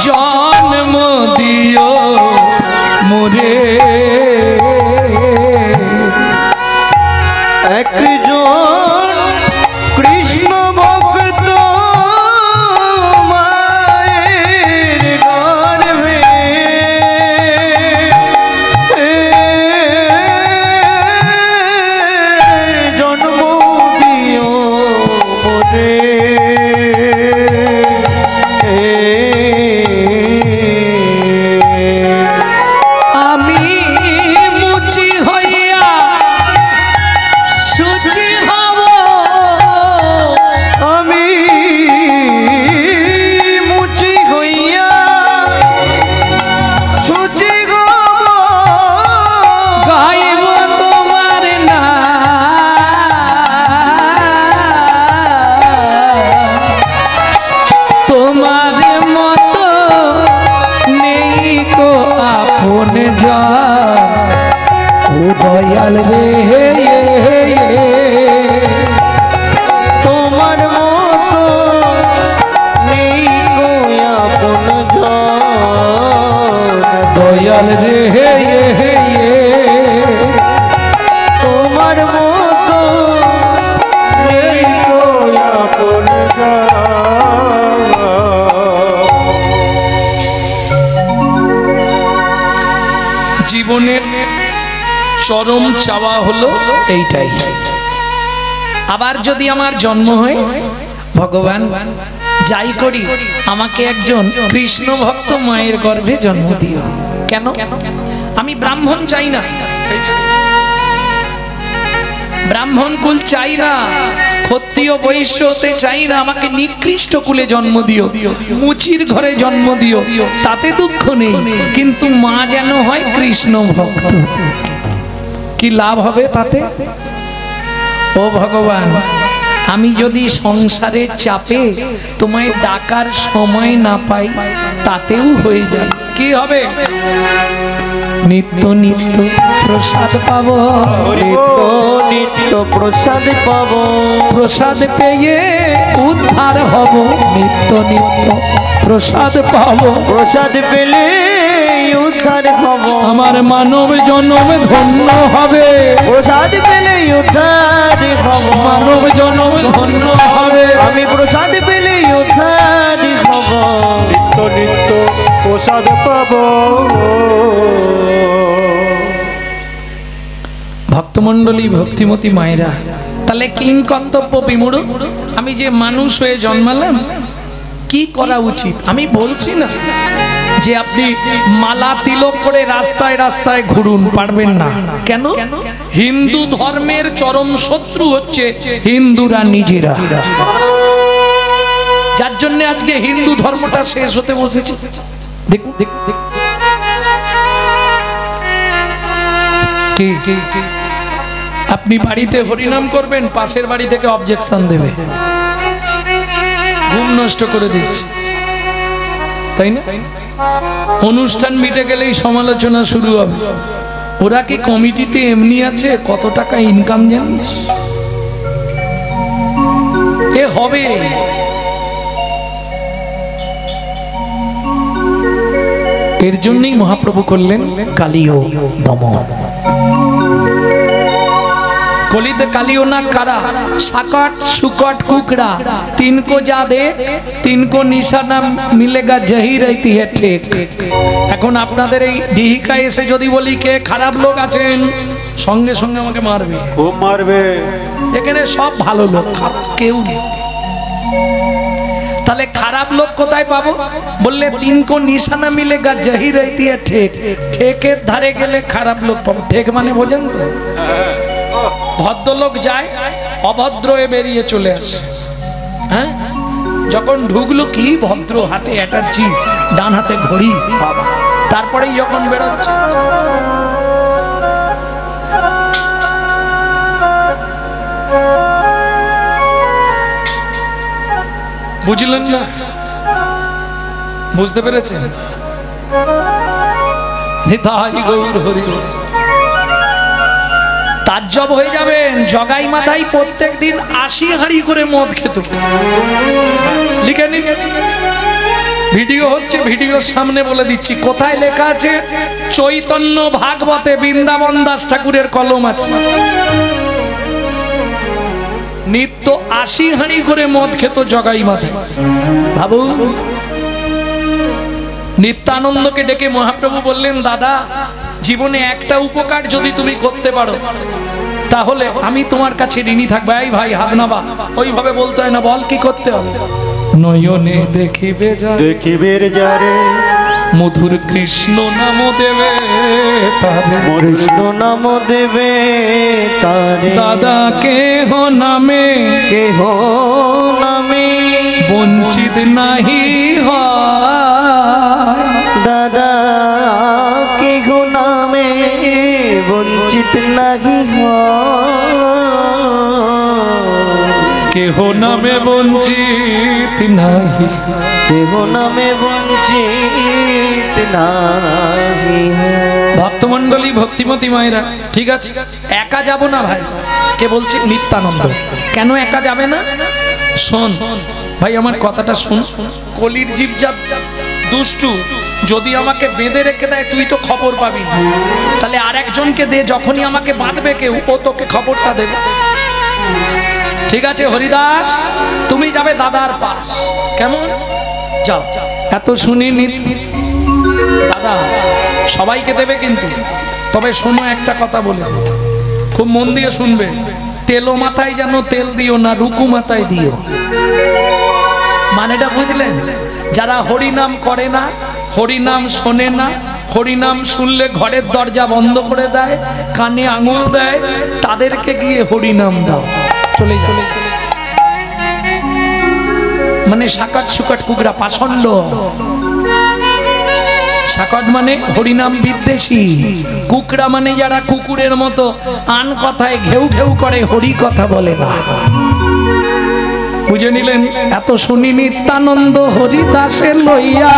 জন্ম দিও মোরে। একজন কৃষ্ণ ভক্ত কোনে যা ও দয়াল রে তোমার মতো নেই গো আপন জন, দয়াল রে তোমার মতো নেই গো আপন জীবনের চরম চাওয়া হলো এইটাই। আবার যদি আমার জন্ম হয়, ভগবান যাই করি আমাকে একজন কৃষ্ণ ভক্ত মায়ের গর্ভে জন্ম দিও। কেন? আমি ব্রাহ্মণ চাই না, ব্রাহ্মণ কুল চাই না, ক্ষত্রিয় বৈশ্য হতে চাই না, আমাকে নিকৃষ্ট কুলে জন্ম দিও, মুচির ঘরে জন্ম দিও, তাতে দুঃখ নেই, কিন্তু মা যেন হয় কৃষ্ণ ভক্ত। কি লাভ হবে তাতে? ও ভগবান, আমি যদি সংসারের চাপে তোমায় ডাকার সময় না পাই, তাতেও হয়ে যায়। কি হবে? নিত্য নিত্য প্রসাদ পাবো, নিত্য নিত্য প্রসাদ পাবো, প্রসাদ পেয়ে উদ্ধার হব, নিত্য নিত্য প্রসাদ পাবো, প্রসাদ পেলে উদ্ধার হব, আমার মানব জন্ম ধন্য হবে, প্রসাদ পেলে উদ্ধার হব, মানব জন্ম ধন্য হবে, আমি প্রসাদ পেলে উদ্ধার হব, নিত্য নিত্য প্রসাদ পাবো। ভক্তমণ্ডলী, ভক্তিমতী মায়েরা, তাহলে কিং কর্তব্য বিমূঢ়, আমি যে মানুষ হয়ে জন্মালাম, কি করা উচিত? আমি বলছি না যে আপনি মালা তিলক করে রাস্তায় রাস্তায় ঘুরুন, পারবেন না। কেন? হিন্দু ধর্মের চরম শত্রু হচ্ছে হিন্দুরা নিজেরা, যার জন্য আজকে হিন্দু ধর্মটা শেষ হতে বসেছে। দেখুন আপনি বাড়িতে হরিনাম করবেন, পাশের বাড়ি থেকে অবজেকশন দেবে, ঘুম নষ্ট করে দিচ্ছে, তাই না? অনুষ্ঠান মিটে গেলেই সমালোচনা শুরু হবে। ওরা কি কমিটিতে এমনি আছে, কত টাকা ইনকাম জানিস? এ হবে। এর জন্যই মহাপ্রভু করলেন কালিও দমন। कलिते कालियो ना कारा साकट सुकट कुकड़ा तीन को जा दे तीन को निशाना मिलेगा जही रहती है ठीक। এখন আপনাদের এই ডিহিকা এসে যদি বলি কে খারাপ লোক আছেন সঙ্গে সঙ্গে আমাকে মারবে, খুব মারবে। এখানে সব ভালো লোক, খারাপ কেউ নেই। তাহলে খারাপ লোক কোথায় পাবো? বললে তিন কো নিশানা মিলেগা জহি রহতি है ঠিক। ঠিকের ধারে গেলে খারাপ লোক পাবো। ঠিক মানে বোঝেন তো? ভদ্রলোক যায় অভদ্র হয়ে বেরিয়ে চলে আসে। হ্যাঁ, যখন ঢুকলো কি ভদ্র, হাতে অ্যাটাচি, ডান হাতে ঘড়ি, বাবা। তারপরেই যখন বেরোচ্ছে বুঝলেন না? বুঝতে পেরেছেন? নিতাই গৌর হরি গৌর। তাজ্জব হয়ে যাবেন, জগাই মাথায় প্রত্যেক দিন 80 হাঁড়ি করে মদ খেত। লিখে নিন, ভিডিও হচ্ছে, ভিডিওর সামনে বলে দিচ্ছি কোথায় লেখা আছে। চৈতন্য ভাগবতে বৃন্দাবন দাস ঠাকুরের কলম আছে। নিত্য 80 হাঁড়ি করে মদ খেত জগাই মাথায়। বাবু নিত্যানন্দকে ডেকে মহাপ্রভু বললেন, দাদা জীবনে একটা উপকার যদি তুমি করতে পারো তাহলে আমি তোমার কাছে ঋণী থাকবো। এই ভাই হাত নাবা, ওইভাবে বলতে হয় না, বল কি করতে হবে। নয়নে দেখিবে দেখিবের যারে মধুর কৃষ্ণ নাম দেবে তারে, কৃষ্ণ নাম দেবে তারে, দাদা কেহ নামে কেহ নামে বঞ্চিত নাহি হয়, দাদা কেহ নামে বঞ্চিত নাহি কেহ নামে বঞ্চিত নাহি, কেহ নামে বঞ্চিত নাহি হো। ভক্তমণ্ডলী ভক্তিমতী মায়েরা ঠিক আছে, একা যাব না ভাই। কে বলছে? নিত্যানন্দ। কেন একা যাবে না? শোন ভাই, আমার কথাটা শোন। কলির জীব যা দুষ্টু, যদি আমাকে বেঁধে রেখে দেয় তুই তো খবর পাবি না, তাহলে আরেকজনকে দে, যখনই আমাকে বাঁধবে কেউ ও তোকে খবরটা দেবে। ঠিক আছে হরিদাস, তুমি যাবে দাদার পাশ। কেমন? যাও। এত শুনিনি দাদা, সবাইকে দেবে কিন্তু। তবে শোনো একটা কথা বলে, খুব মন দিয়ে শুনবে। তেলো মাথায় যেন তেল দিও না, রুকু মাথায় দিও। মানেটা বুঝলেন? যারা হরিনাম করে না, হরিনাম শোনে না, হরিনাম শুনলে ঘরের দরজা বন্ধ করে দেয়, কানে আঙুল দেয়, তাদেরকে গিয়ে হরিনাম দাও। চলে চলে মানে সাকাট সুকাট কুকরা পাষণ্ড। সাকাট মানে হরিনাম বিদ্বেষী, কুকরা মানে যারা কুকুরের মতো আন কথায় ঘেউ ঘেউ করে, হরি কথা বলে না। বুঝে নিলেন? এত শুনি নিত্যানন্দ হরিদাসে লইয়া,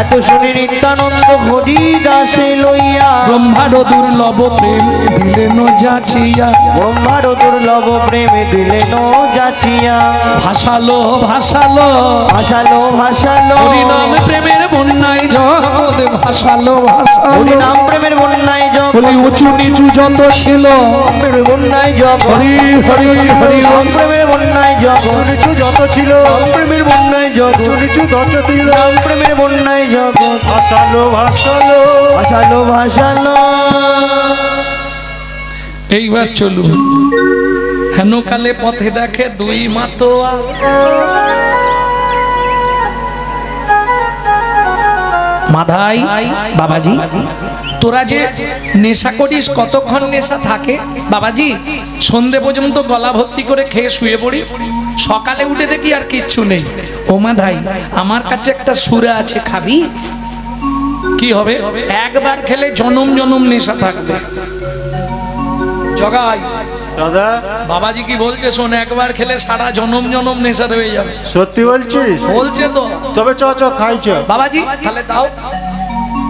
এত শুনি নিত্যানন্দ হরিদাসে লইয়া, ব্রহ্মার দুর্লভ প্রেম দিলেন যাচিয়া, ব্রহ্মার দুর্লভ প্রেমে দিলেন যাচিয়া, ভাসালো ভাসালো ভাসালো ভাসালো, হরিনাম প্রেমের বন্যায় জগৎ ভাসালো ভাসালো, হরিনাম প্রেমের বন্যায় জগৎ, বলি উঁচু নিচু যত ছিল, প্রেমের বন্যায় জগৎ, হরি হরি হরি রাম প্রেমের বন্যায় জগৎ, নিচু যত ছিল, রাম প্রেমের বন্যায় জগৎ, নিচু যত ছিল, রাম প্রেমের বন্যায় জগৎ, ভাসালো ভাসালো। ভাসালো ভাসালো। এইবার চলুন। হেন কালে পথে দেখে দুই মাতোয়া, মাধাই বাবাজি তোরা যে নেশা করিস, কতক্ষণ নেশা থাকে বাবাজি? সন্ধে পর্যন্ত গলা ভর্তি করে খেয়ে শুয়ে পড়ি, সকালে উঠে দেখি আর কিচ্ছু নেই। ও মাধাই, আমার কাছে একটা সুরা আছে, খাবি? কি হবে? একবার খেলে জনম জনম নেশা থাকবে। জগাই দাদা, বাবাজি কি বলছে শোন, একবার খেলে সারা জনম জনম নেশা হয়ে যাবে। সত্যি বলছিস? বলছে তো। তবে চ চ খাই চ। বাবাজি তাহলে দাও।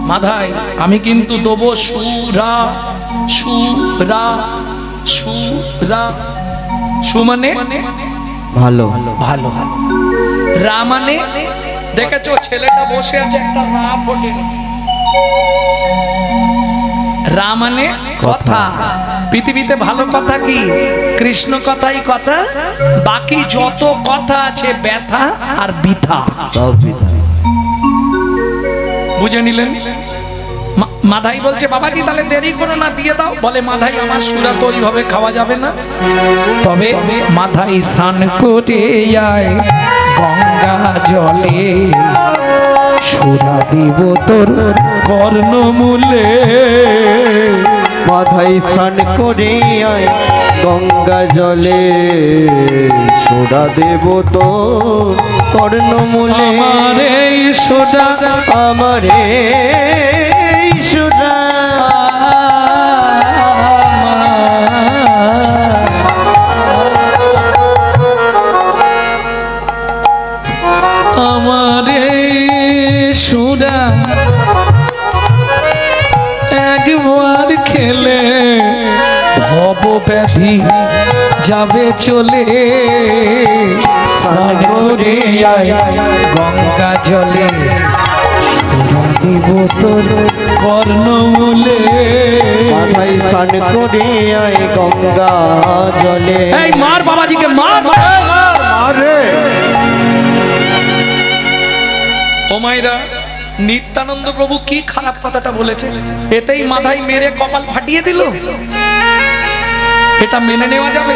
মাধাই আমি কিন্তু দেবো সুরা, সুরা, সুরা। সু মানে ভালো ভালো, রা মানে দেখেছো ছেলেটা বসে আছে, একটা রা ফোটে। রা মানে কথা। পৃথিবীতে ভালো কথা কি? কৃষ্ণ কথাই কথা, বাকি যত কথা আছে ব্যথা আর বৃথা। সব বিধান। বুঝে নিলেন? মাধাই বলছে বাবাজি তাহলে দেরি করো না, দিয়ে দাও। বলে মাধাই আমার সুরা তো ওইভাবে খাওয়া যাবে না, তবে মাধাই স্নান করে আয় গঙ্গা জলে, সুরা দিব তোর কর্ণমূলে। মাথায় স্নান করে আয় গঙ্গা জলে, সোডা দেব তো কর্ণমূলে। আমার এই সোডা, আমার এই সোডা, আমার এই সোডা একবার খেলে ভব ব্যাধি যাবে চলে। স্নান করে আয় গঙ্গা জলে, সুরা দিব তোর কর্ণমূলে। মাথায় স্নান করে আয় গঙ্গা জলে। এই মার বাবাজিকে মার। আরে ও মাইরা, নিত্যানন্দ প্রভু কি খারাপ কথাটা বলেছে, এতেই মাথায় মেরে কপাল ফাটিয়ে দিল। এটা মেনে নেওয়া যাবে?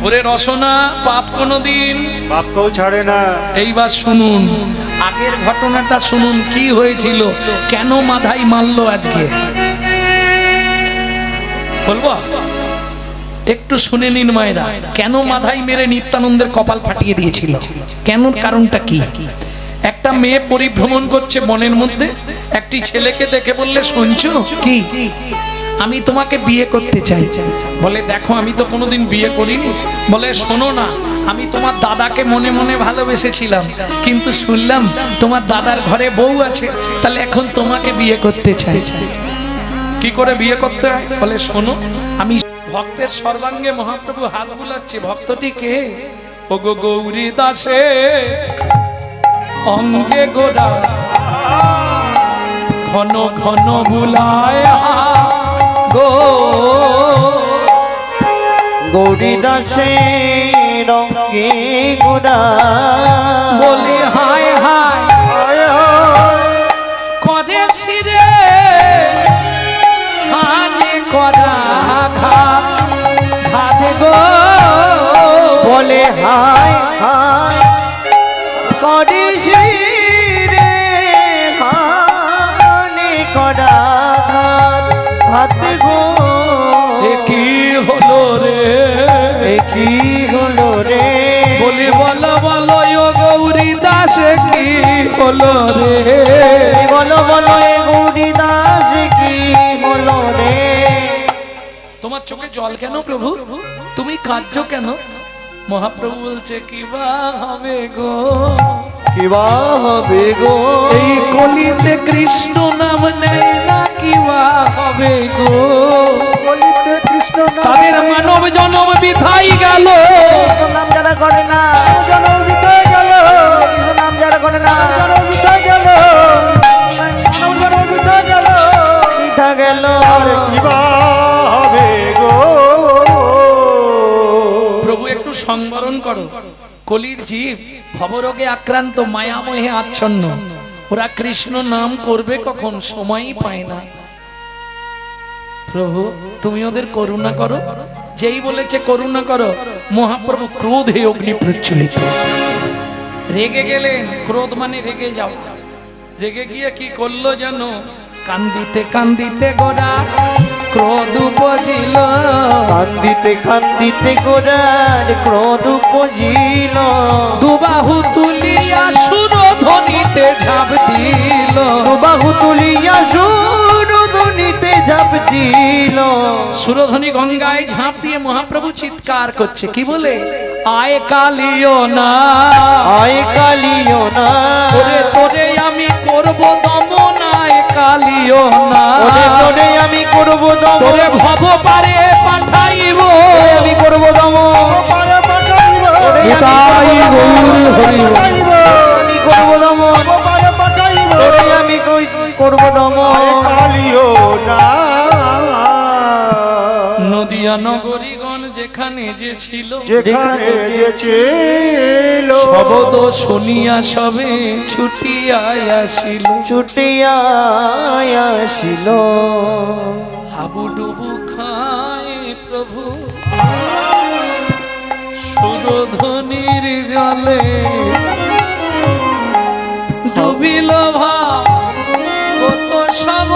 ওরে রসনা, পাপ কোনদিন বাপকেও ছাড়ে না। এইবার শুনুন, আগের ঘটনাটা শুনুন, কি হয়েছিল, কেন মাধাই মারলো আজকে বলবো? একটু শুনে নিন মায়েরা, কেন মাধাই মেরে নিত্যানন্দের কপাল ফাটিয়ে দিয়েছিল, কেন, কারণটা কি? একটা মেয়ে পরিভ্রমণ করছে বনের মধ্যে, একটি ছেলেকে দেখে বললে শুনছো কি? আমি তোমাকে বিয়ে করতে চাই। বলে দেখো আমি তো কোনোদিন বিয়ে করিনি। বলে শোনো না, আমি তোমার দাদাকে মনে মনে ভালোবেসেছিলাম, কিন্তু শুনলাম তোমার দাদার ঘরে বউ আছে, তাহলে এখন তোমাকে বিয়ে করতে চাই। কি করে বিয়ে করতে হয়? বলে শোনো, আমি ভক্তের সর্বাঙ্গে মহাপ্রভু হাত বুলাচ্ছে। ভক্তটি কে? ও গো গৌরী দাসে অঙ্গে গোড়া ঘন ঘন বুলায় গো গৌরী দাসে রঙ্গে গোড়া বলি হায় হায় করে শিরে হানে করা ঘাত ঘাত গো বলে হায় হায় করে শিরে হানে করা ঘাত ঘাত গো। কি হলো রে, কি হলো রে? বলি বলো বলো ও গৌরী দাস কি হলো রে? বলো বলো এ গৌরী দাস কি হলো রে? তোমার চোখে জল কেন প্রভু? তুমি কাঁদছো কেন? মহাপ্রভু বলছে কিবা হবে গো, কিবা হবে গো, এই কলিতে কৃষ্ণ নাম নেয় না, কিবা হবে গো। কলিতে কৃষ্ণ নাম তাদের মানব জন্ম বিথাই গেল, নাম যারা করে না, জনম বিতে গেল, নাম যারা করে না, জনম বিতে গেল, জনম বিতে গেল, মিথ্যা গেল। আরে কিবা হবে গো। প্রভু একটু সংবরণ করো। কলির জীব ভবরোগে আক্রান্ত, মায়ামোহে আচ্ছন্ন, ওরা কৃষ্ণ নাম করবে কখন? সময়ই পায় না। প্রভু তুমি ওদের করুণা করো। যেই বলেছে করুণা করো, মহাপ্রভু ক্রোধে অগ্নি প্রজ্বলিত, রেগে গেলেন। ক্রোধ মানে রেগে যাও। রেগে গিয়ে কি করলো জানো? কান্দিতে কান্দিতে গোরা ক্রোধ উপজিল, কান্দিতে কান্দিতে গোরার ক্রোধ উপজিল, দুবাহু তুলিয়া সুরধ্বনিতে ঝাঁপ দিল, বাহু তুলিয়া সুরধ্বনিতে ঝাঁপ দিল। সুরধ্বনি গঙ্গায় ঝাঁপ দিয়ে মহাপ্রভু চিৎকার করছে, কি বলে? আয় কালিও না, আয় কালিও না, ওরে তোরে আমি করব দমন, আয় কালিও না, ওরে তোরে আমি করব দমন, তোরে ভব পারে পাঠাইব, আমি করব দমন, পারে পাঠাইব, নিতাই গৌর হরিব। আমি করব দমন, পারে পাঠাইব, তোরে আমি করব দমন। আরে কালিও না। নদিয়া নগরীগণ যেখানে যে ছিল, যেখানে যে ছিল, শব্দ শুনিয়া সবে ছুটিয়া আসিল, ছুটিয়া আসিল, হাবুডুবু খায় প্রভু সুরধ্বনির জলে, ডুবিল ভাব কত সব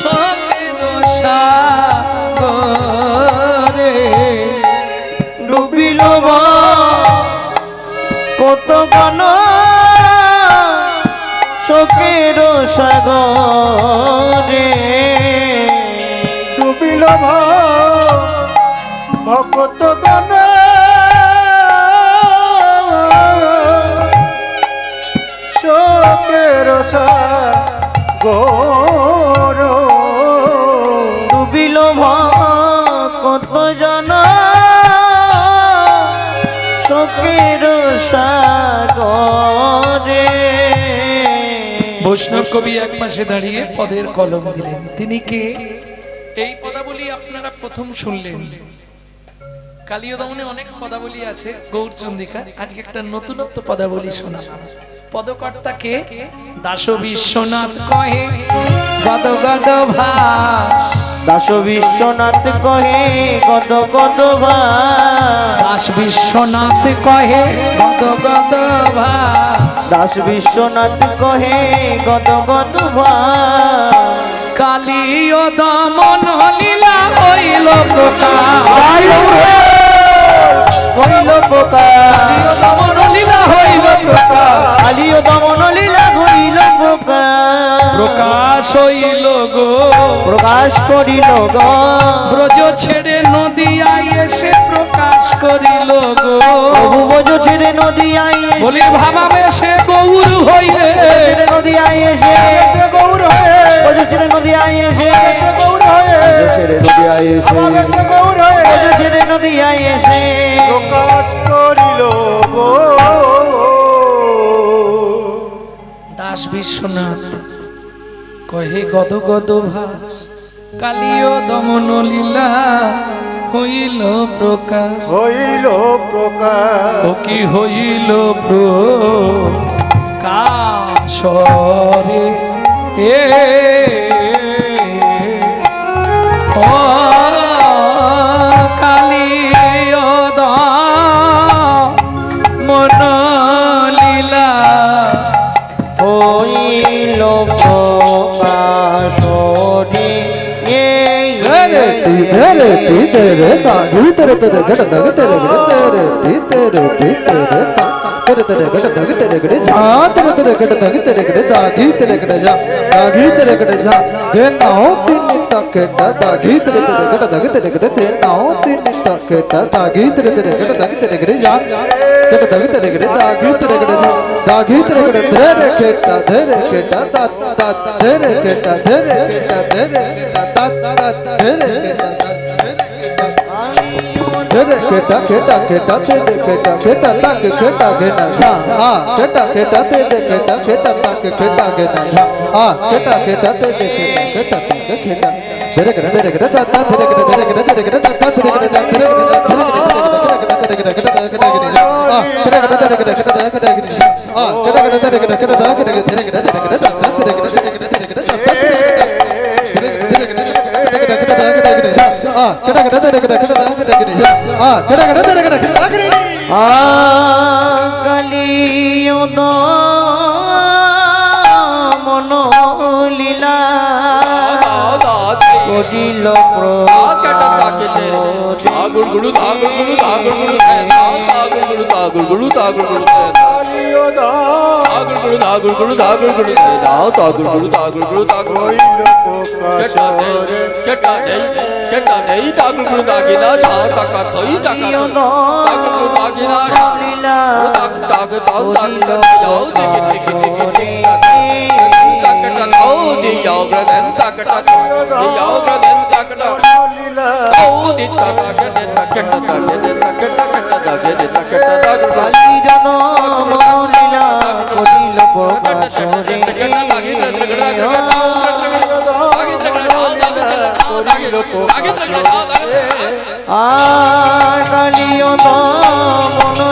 শোকের সাগরে, ডুবিল কত গণ শোকের সাগরে, ডুবিল ভক্ত গণ শোকের সাগর, ডুবিল কত জন শোকের সাগরে। বৈষ্ণব কবি এক পাশে দাঁড়িয়ে পদের কলম দিলেন। তিনি কে? এই পদাবলী আপনারা প্রথম শুনলেন। কালীয় দমনে অনেক পদাবলী আছে, গৌরচন্দ্রিকা আজকে একটা নতুনত্ব পদাবলী শোনা। পদকর্তা কে? দাস বিশ্বনাথ কহে গদ গদ ভাস, দাস বিশ্বনাথ কহে গদ গদ ভাস, দাস বিশ্বনাথ কহে গদ গদ ভাস, দাস বিশ্বনাথ কহে গদ গদ ভাস। কালীয় দমন লীলা হইল প্রকাশ, হইল প্রকাশ দমন লীলা হইল প্রকাশ কালিও দমন লীলা হইল প্রকাশ প্রকাশ হইল গো প্রকাশ করিল গো ব্রজ ছেড়ে নদিয়ায় এসে প্রকাশ করিল গো প্রভু ব্রজ ছেড়ে নদিয়ায় এসে বলি ভাবাবে সে গৌর হইলে ছেড়ে নদিয়ায় এসে গৌর হয়ে ব্রজ ছেড়ে নদিয়ায় এসে গৌর হয়ে ছেড়ে নদিয়ায় এসে গৌর হয়ে ব্রজ ছেড়ে নদিয়ায় এসে প্রকাশ করিল গো দাস বিশ্বনাথ কহে গদ গদ ভাস কালিও দমন লীলা হইল প্রকাশ হইল প্রকাশ ও কি হইল প্রকাশ রে এ ও কালিও দমন লীলা হইল প্রকাশ केटा केटा केटा तेरे केटा केटा ताके केटा गेना जा आ केटा केटा तेरे केटा केटा ताके केटा गेना जा आ केटा केटा तेरे केटा केटा ताके केटा तेरे केटा तेरे केटा ता तेरे केटा तेरे केटा तेरे केटा ता तेरे केटा तेरे केटा तेरे केटा तेरे केटा तेरे केटा केटा गेना आ केटा केटा तेरे केटा केटा केटा गेना आ केटा केटा तेरे केटा केटा ता तेरे केटा तेरे केटा तेरे केटा ता तेरे केटा तेरे केटा तेरे केटा ता तेरे केटा কালিও দমন লীলা করিল কালিও দমন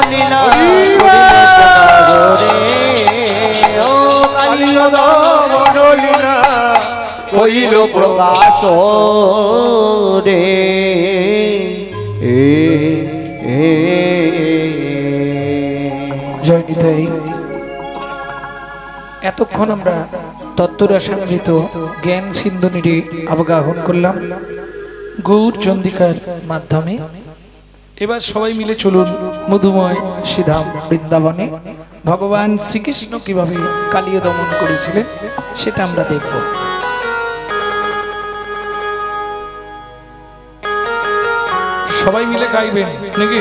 লীলা ও কালিও দমন লীলা হইল প্রকাশ রে জয় নিতাই। এতক্ষণ আমরা তত্ত্বরসামৃত জ্ঞান সিন্ধুনিটি অবগাহন করলাম গৌর চন্দিকার মাধ্যমে। এবার সবাই মিলে চলুন মধুময় শ্রীধাম বৃন্দাবনে ভগবান শ্রীকৃষ্ণ কিভাবে কালিয় দমন করেছিলেন সেটা আমরা দেখব। সবাই মিলে গাইবেন নাকি?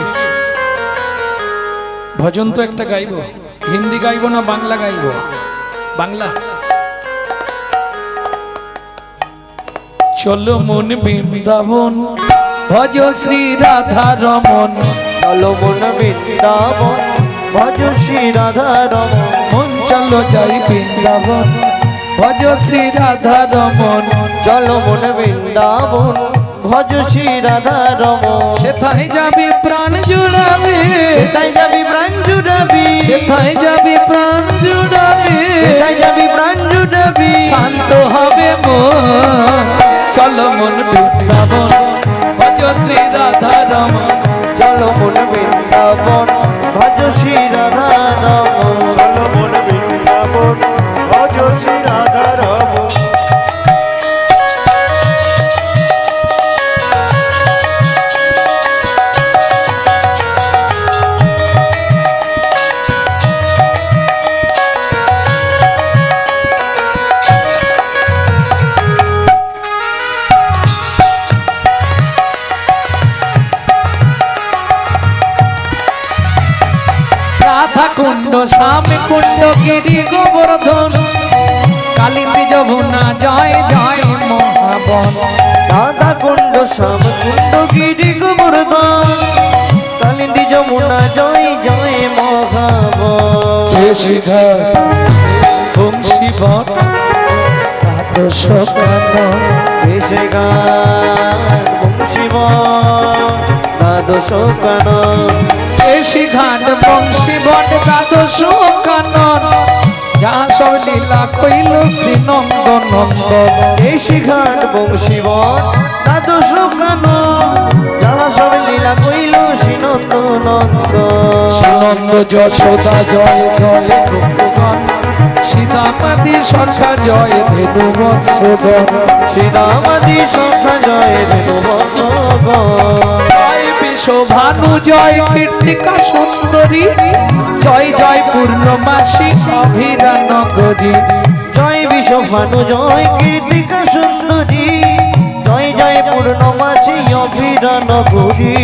ভজন তো একটা গাইব, হিন্দি গাইব না বাংলা গাইব? বাংলা। চলো মন বৃন্দাবন ভজ শ্রী রাধা রমন, চলো মন বৃন্দাবন ভজ শ্রী রাধা রমন, মন চলো যাই বৃন্দাবন ভজ শ্রী রাধা রমন, চলো মন বৃন্দাবন ভজ শ্রী রাধা রমন, সেথায় যাবি প্রাণ জুড়াবে, সেথায় যাবি প্রাণ জুড়াবি, সেথায় যাবি প্রাণ জুড়াবে, সেথায় যাবি প্রাণ জুড়াবি, শান্ত হবে মন। চলো মন বৃন্দাবন ভজ শ্রী রাধা রমন, চলো মন বৃন্দাবন ভজ শ্রী রাধা রমন, চলো মন বৃন্দাবন ভজ শ্রী রাধা রমন। কুণ্ড শ্যাম কুণ্ড গিরি গোবর্ধন কালিন্দী যমুনা জয় জয় মহাবন রাধা কুণ্ড শ্যাম কুণ্ড গিরি গোবর্ধন কালিন্দী যমুনা জয় জয় মহাবন বংশীবন দ্বাদশ কানন দেশে গান বংশীবন দ্বাদশ কানন এসি ঘাট বংশীবন দ্বাদশ কানন যাহা সব লীলা কইল শ্রী নন্দ নন্দন দেশে ঘাট বংশীবন দ্বাদশ কানন যাহা সব লীলা কইল শ্রীনন্দ নন্দ সুনন্দ যশোদা জয় জয় গোপগণ সীতামাদি সখা জয় ধেনু বৎসদন শ্রীরামাদি সখা জয় ধেনু বৎসদন জয় বিশ্বভানু জয় কীর্তিকা সুন্দরী জয় জয় পূর্ণমাসী অভিরা নগরী জয় বিশ্বভানু জয় কীর্তিকা সুন্দরী জয় জয় পূর্ণমাসী অভিরা নগরী।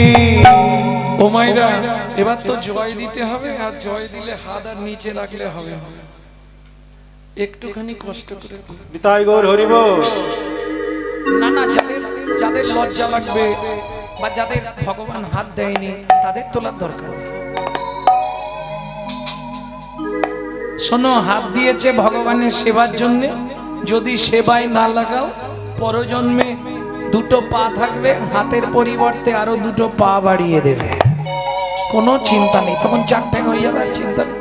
ও মাইরা এবার তো জয় দিতে হবে, আর জয় দিলে হাত আর নিচে রাখলে হবে একটুখানি কষ্ট করে নিতাই গৌর হরিব। না না, যাদের যাদের লজ্জা লাগবে বা যাদের ভগবান হাত দেয়নি তাদের তোলার দরকার নেই। শোনো, হাত দিয়েছে ভগবানের সেবার জন্য, যদি সেবায় না লাগাও পরজন্মে দুটো পা থাকবে, হাতের পরিবর্তে আরো দুটো পা বাড়িয়ে দেবে, কোনো চিন্তা নেই, তখন চারটে হয়ে যাবে, আর চিন্তা নেই।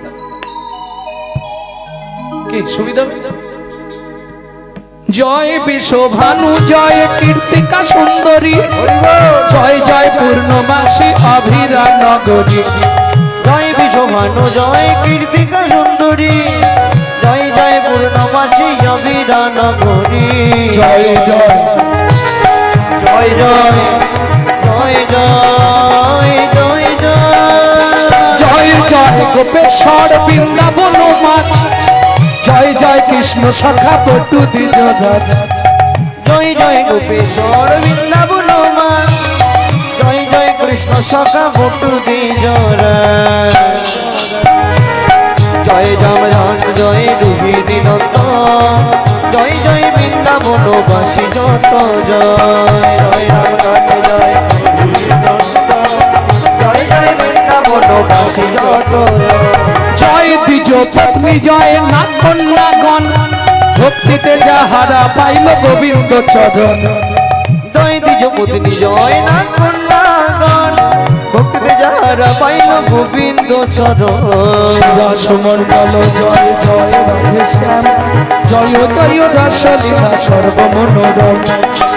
কি সুবিধা? জয় বিশ্বভানু জয় কীর্তিকা সুন্দরী জয় জয় পূর্ণমাসী অভিরা নগরী জয় বিশ্বভানু জয় কীর্তিকা সুন্দরী জয় জয় পূর্ণমাসী অভিরা নগরী জয় জয় জয় জয় জয় জয় জয় জয় জয় গোপেশ্বর বৃন্দাবন মাছ জয় জয় কৃষ্ণ সখা বটু দ্বিজরাজ জয় জয় গোপেশ্বর বৃন্দাবন মাছ জয় জয় কৃষ্ণ সখা বটু দ্বিজরাজ জয় যমরাজ জয় রুহিণী নন্দ জয় জয় বৃন্দাবনবাসী যত জয় জয় রামনাথ জয় রুহিণী নন্দ জয় জয় বৃন্দাবনবাসী যত জয় দ্বিজ পত্নী জয় নাথ কন্যাগণ ভক্তিতে যাহারা পাইল গোবিন্দ চরণ জয় দ্বিজ পত্নী জয় নাথ কন্যাগণ ভক্তিতে যাহারা পাইল গোবিন্দ চরণ সুমণ্ডল জয় জয় রাধে শ্যাম জয় জয় রাসলীলা সর্বমনোরম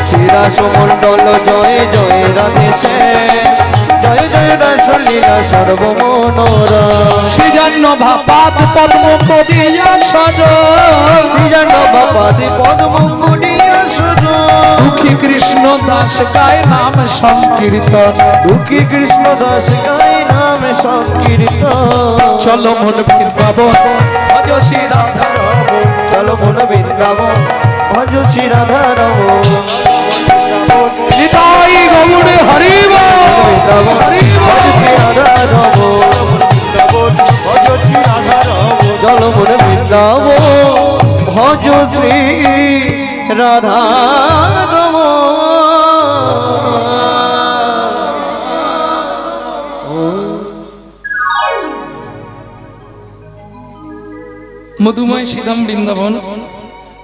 শ্রীরা সুমণ্ডল জয় জয় রাধে শ্যাম জয় জয় রাসলীলা সর্বমনোরম শ্রীজান্ন ভাপাত পদ্ম করিয়া সরণ শ্রীজান্ন বাপাদি পদ্ম কুটিয়া সরণ দুঃখী কৃষ্ণ দাস গায় নাম সংকীর্তন দুঃখী কৃষ্ণ দাস গায় নাম সংকীর্তন চলো মন বৃন্দাবন ভজ শ্রী রাধা চলো মন বৃন্দাবন ভজ শ্রী রাধা রমণ নিতাই গৌড়ে হরি বল হরি বল। জল মন বৃন্দাবন ভজ শ্রী রাধা मधुमय सीधम वृंदावन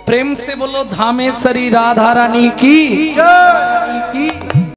प्रेम से बोलो धामेश्वरी राधा रानी की